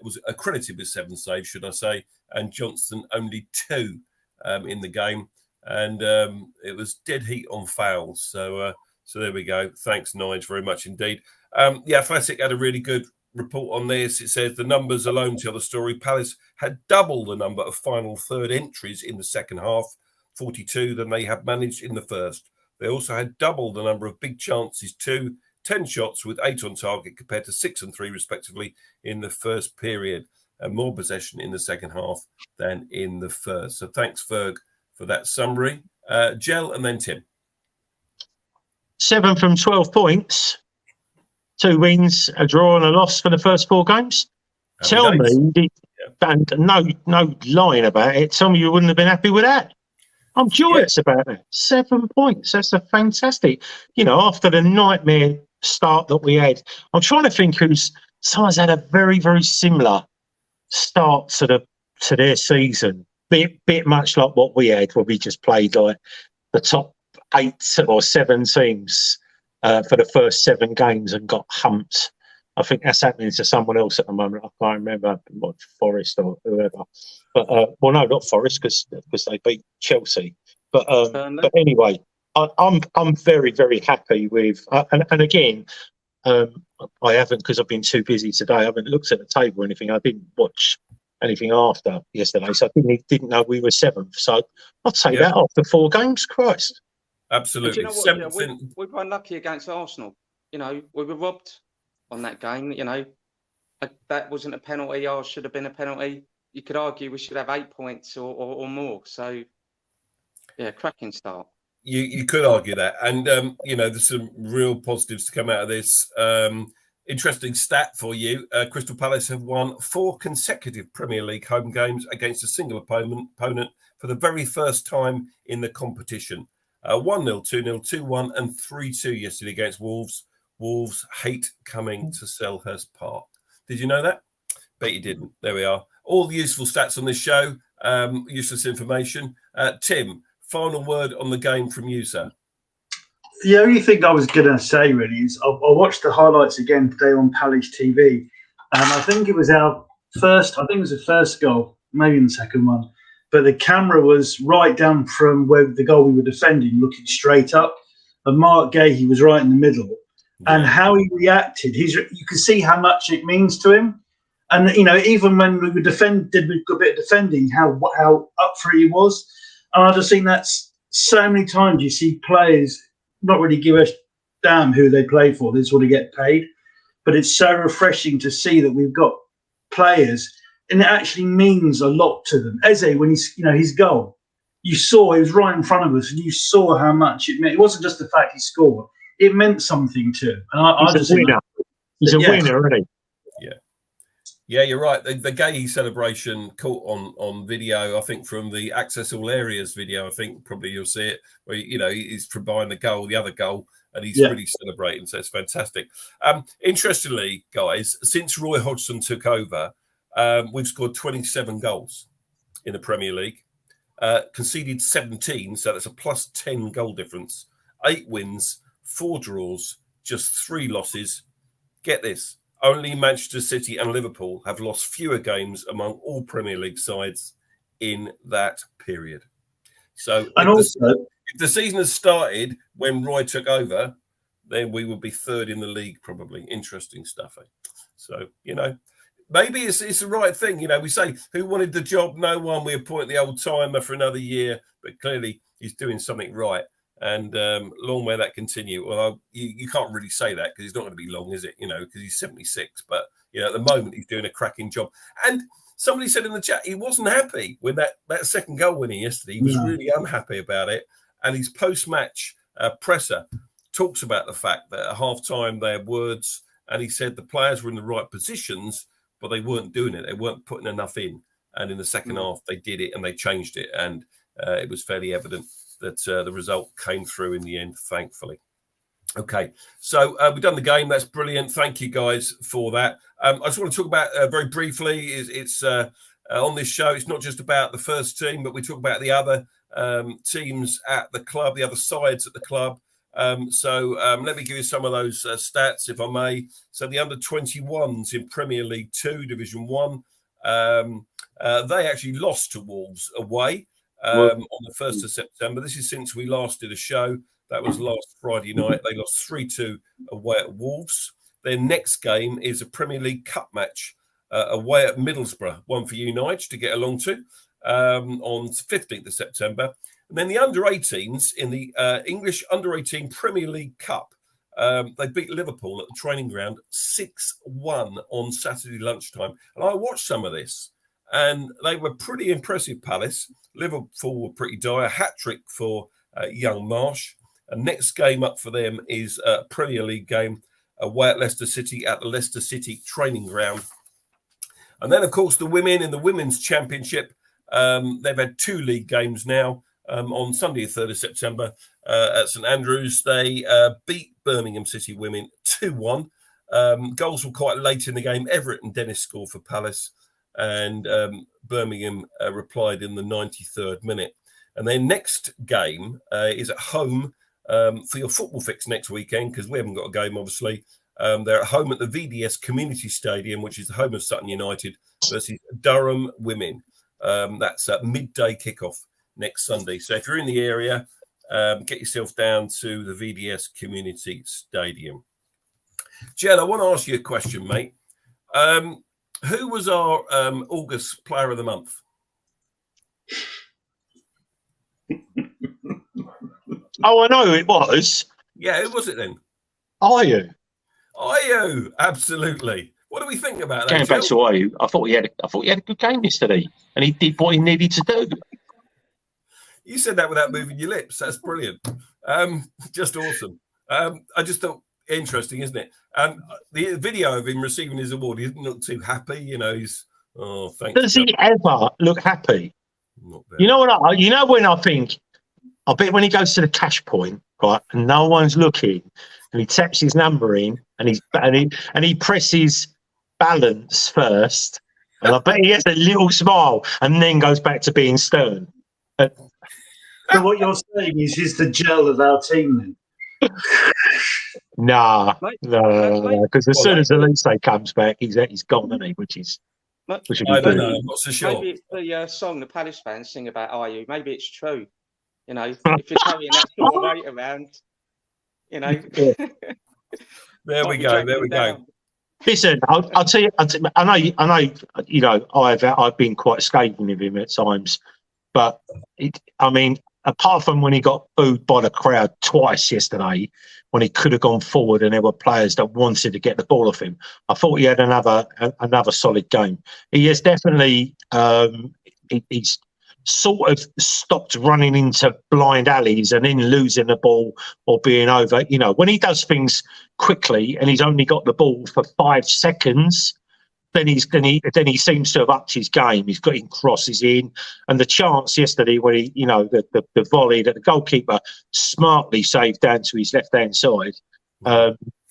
Was accredited with 7 saves, should I say, and Johnson only 2. in the game, and it was dead heat on fouls. So there we go. Thanks, Nige, very much indeed. The Athletic had a really good report on this. It says the numbers alone tell the story. Palace had double the number of final third entries in the second half, 42, than they had managed in the first. They also had double the number of big chances too, 10 shots with 8 on target compared to 6 and 3 respectively in the first period, and more possession in the second half than in the first. So thanks, Ferg, for that summary. Gel and then Tim. 7 from 12 points, 2 wins, a draw and a loss for the first 4 games. Tell me, and no lying about it, tell me you wouldn't have been happy with that. I'm joyous about that. 7 points. That's a fantastic. After the nightmare start that we had, I'm trying to think someone's had a very, very similar start to their season. Bit much like what we had, where we just played like the top 8 or 7 teams for the first 7 games and got humped. I think that's happening to someone else at the moment. I can't remember what, Forest or whoever. But well, no, not Forest because they beat Chelsea. But anyway, I'm very, very happy with. And again, I haven't, because I've been too busy today. I haven't looked at the table or anything. I didn't watch anything after yesterday, so I didn't know we were 7th. So I'll take that after 4 games. Christ, absolutely. You know what, we were unlucky against Arsenal. We were robbed on that game. That wasn't a penalty. Ours should have been a penalty. You could argue we should have 8 points or more. So, yeah, cracking start. You could argue that. And, there's some real positives to come out of this. Interesting stat for you. Crystal Palace have won 4 consecutive Premier League home games against a single opponent for the very first time in the competition. 1-0, 2-0, 2-1 and 3-2 yesterday against Wolves. Wolves hate coming to Selhurst Park. Did you know that? Bet you didn't. There we are. All the useful stats on this show, useless information. Tim, final word on the game from you, sir. The only thing I was going to say really is I watched the highlights again today on Palace TV, and I think it was the first goal, maybe in the second one, but the camera was right down from where the goal we were defending, looking straight up, and Mark Gahey was right in the middle. And how he reacted, you can see how much it means to him. And even when we did a bit of defending, how up for it he was. And I just think that's so many times you see players not really give a damn who they play for. They just want to get paid. But it's so refreshing to see that we've got players, and it actually means a lot to them. Eze, when his goal, you saw he was right in front of us, and you saw how much it meant. It wasn't just the fact he scored. It meant something to him. And he's a winner. He's a winner, isn't he? Yeah, you're right. The Gahey celebration caught on video, I think, from the Access All Areas video. I think probably you'll see it where, he's behind the other goal, and he's really celebrating. So it's fantastic. Interestingly, guys, since Roy Hodgson took over, we've scored 27 goals in the Premier League, conceded 17. So that's a plus 10 goal difference, 8 wins, 4 draws, just 3 losses. Get this. Only Manchester City and Liverpool have lost fewer games among all Premier League sides in that period. So if the season has started when Roy took over, then we would be 3rd in the league probably. Interesting stuff. So, maybe it's the right thing. We say, who wanted the job? No one. We appoint the old timer for another year, but clearly he's doing something right. And long may that continue. Well, you can't really say that because he's not going to be long, is it? Because he's 76. But, at the moment, he's doing a cracking job. And somebody said in the chat he wasn't happy with that second goal winning yesterday. He was really unhappy about it. And his post-match presser talks about the fact that at half-time they had words, and he said the players were in the right positions, but they weren't doing it. They weren't putting enough in. And in the second half, they did it and they changed it. And it was fairly evident that the result came through in the end, thankfully. Okay, so we've done the game. That's brilliant. Thank you, guys, for that. I just want to talk about very briefly, it's on this show, it's not just about the first team, but we talk about the other teams at the club, the other sides at the club. So let me give you some of those stats, if I may. So the under-21s in Premier League 2, Division 1, they actually lost to Wolves away. on the 1st of September. This is since we last did a show. That was last Friday night. They lost 3-2 away at Wolves. Their next game is a Premier League Cup match away at Middlesbrough, one for you, Nige, to get along to on 15th of September. And then the under-18s in the English under-18 Premier League Cup. They beat Liverpool at the training ground 6-1 on Saturday lunchtime. And I watched some of this, and they were pretty impressive, Palace. Liverpool were pretty dire. Hat-trick for young Marsh. And next game up for them is a Premier League game away at Leicester City at the Leicester City training ground. And then, of course, the women in the Women's Championship. They've had 2 league games now. On Sunday, the 3rd of September, at St Andrews, they beat Birmingham City women 2-1. Goals were quite late in the game. Everett and Dennis scored for Palace, and Birmingham replied in the 93rd minute. And their next game is at home for your football fix next weekend, because we haven't got a game, obviously. They're at home at the VDS Community Stadium, which is the home of Sutton United, versus Durham Women. That's a midday kickoff next Sunday. So if you're in the area, get yourself down to the VDS Community Stadium. Jell, I want to ask you a question, mate. Who was our August Player of the Month? Oh, I know who it was. Yeah, who was it then? Ayew. Ayew, absolutely. What do we think about that? Going back to Ayew, I thought he had a good game yesterday, and he did what he needed to do. You said that without moving your lips. That's brilliant. Just awesome. I just thought interesting, isn't it? The video of him receiving his award, he didn't look too happy. You know, he's thanks. Does he ever look happy? Not very. You know what? You know when I think, I bet when he goes to the cash point, right, and no one's looking, and he taps his number in, and he presses balance first, and I bet he has a little smile, and then goes back to being stern. So what you're saying is he's the gel of our team then? No, because as soon as Elise comes back, he's gone, isn't he? Which I don't know. I'm not so sure. Maybe it's the song the Palace fans sing about Ayew. Maybe it's true. You know, if you're carrying that sort of weight around, you know. Yeah. There we go. Listen, I'll tell you. I know. You know, I've been quite scathing of him at times, but apart from when he got booed by the crowd twice yesterday, when he could have gone forward and there were players that wanted to get the ball off him, I thought he had another solid game. He has definitely he's sort of stopped running into blind alleys and then losing the ball or being over. You know, when he does things quickly and he's only got the ball for 5 seconds, then he seems to have upped his game. He's got crosses in, and the chance yesterday when he, you know, the volley that the goalkeeper smartly saved down to his left hand side,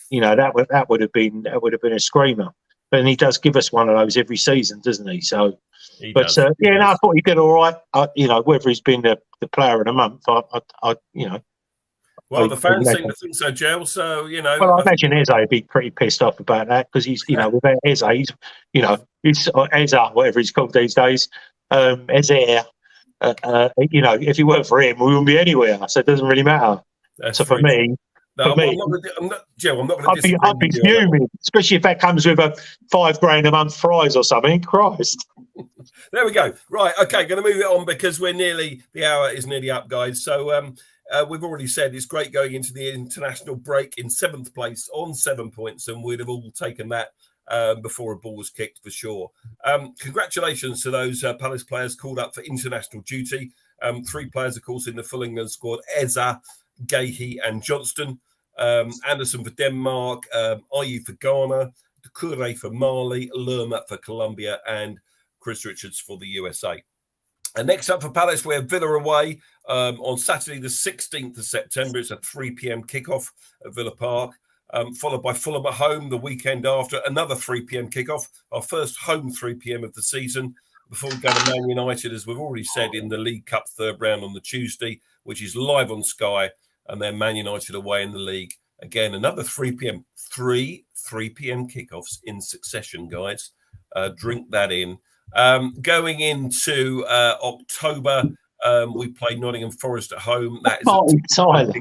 you know, that would have been a screamer. But he does give us one of those every season, doesn't he? So, I thought he did all right. You know, whether he's been the player of the month, you know. Well, the fans seem to think so, Joe. So, you know. Well, I imagine Eze would be pretty pissed off about that because he's, you know, without Eze, he's Eze, whatever he's called these days, Eze, you know, if it weren't for him, we wouldn't be anywhere. So it doesn't really matter. So for me, I'm not going to disagree. I'd be fuming, especially if that comes with a $5,000 a month prize or something. Christ. There we go. Right. Okay. Going to move it on because the hour is nearly up, guys. So we've already said it's great going into the international break in 7th place on 7 points, and we'd have all taken that before a ball was kicked for sure. Congratulations to those Palace players called up for international duty. 3 players, of course, in the full England squad: Eza, Gahey and Johnston. Anderson for Denmark, Ayew for Ghana, Doucouré for Mali, Lerma for Colombia, and Chris Richards for the USA. And next up for Palace, we have Villa away on Saturday, the 16th of September. It's a 3 p.m. kickoff at Villa Park, followed by Fulham at home the weekend after, another 3 p.m. kickoff, our first home 3 p.m. of the season, before we go to Man United, as we've already said, in the League Cup third round on the Tuesday, which is live on Sky, and then Man United away in the league. Again, another 3 p.m. 3 p.m. kickoffs in succession, guys. Drink that in. Going into October, We play Nottingham Forest at home. That is Martin Tyler.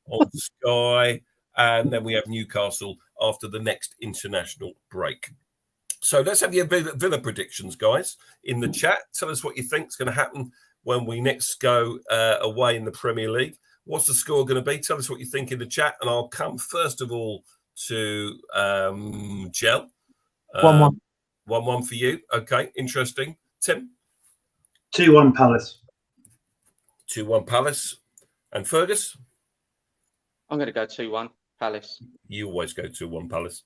on Sky. And then we have Newcastle after the next international break. So let's have your Villa predictions, guys, in the chat. Tell us what you think is going to happen when we next go away in the Premier League. What's the score going to be? Tell us what you think in the chat. And I'll come first of all to Gel. 1-1. 1-1 for you. Okay, interesting. Tim? 2-1 Palace. 2-1 Palace. And Fergus? I'm going to go 2-1 Palace. You always go 2-1 Palace.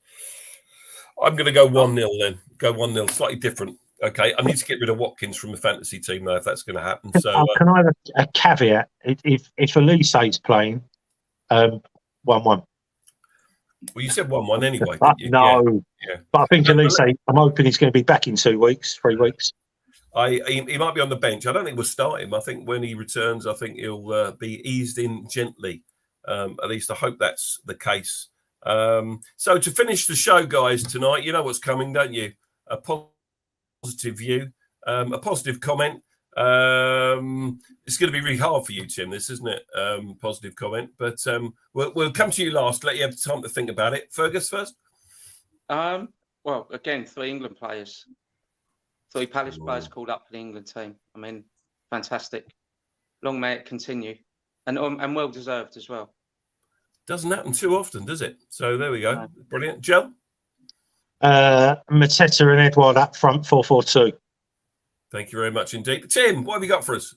I'm going to go 1-0 then. Go 1-0. Slightly different. Okay, I need to get rid of Watkins from the fantasy team, though, if that's going to happen. So, can I have a caveat? If Elise's playing, 1-1. Well, you said 1-1 anyway. But, didn't you? no. Yeah. But I think Elise, I'm hoping he's going to be back in 2 weeks, 3 weeks. He might be on the bench. I don't think we'll start him. I think when he returns, I think he'll be eased in gently. At least I hope that's the case. So to finish the show, guys, tonight, you know what's coming, don't you? A positive view, a positive comment. It's going to be really hard for you, Tim, this, isn't it? Positive comment. But we'll come to you last, let you have time to think about it. Fergus first? Well, again, 3 England players. 3 Palace players called up for the England team. I mean, fantastic. Long may it continue. And well deserved as well. Doesn't happen too often, does it? So there we go. No. Brilliant. Joe? Mateta and Edouard up front, 4-4-2. Thank you very much indeed. Tim, what have you got for us?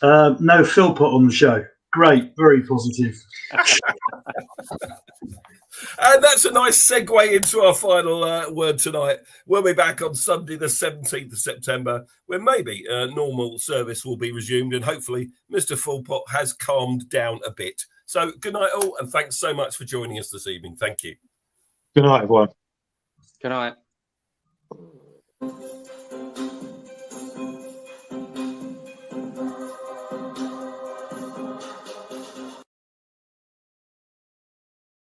No Philpott on the show. Great, very positive. And that's a nice segue into our final word tonight. We'll be back on Sunday, the 17th of September, when maybe normal service will be resumed and hopefully Mr. Philpott has calmed down a bit. So good night all, and thanks so much for joining us this evening. Thank you. Good night, everyone. Good night.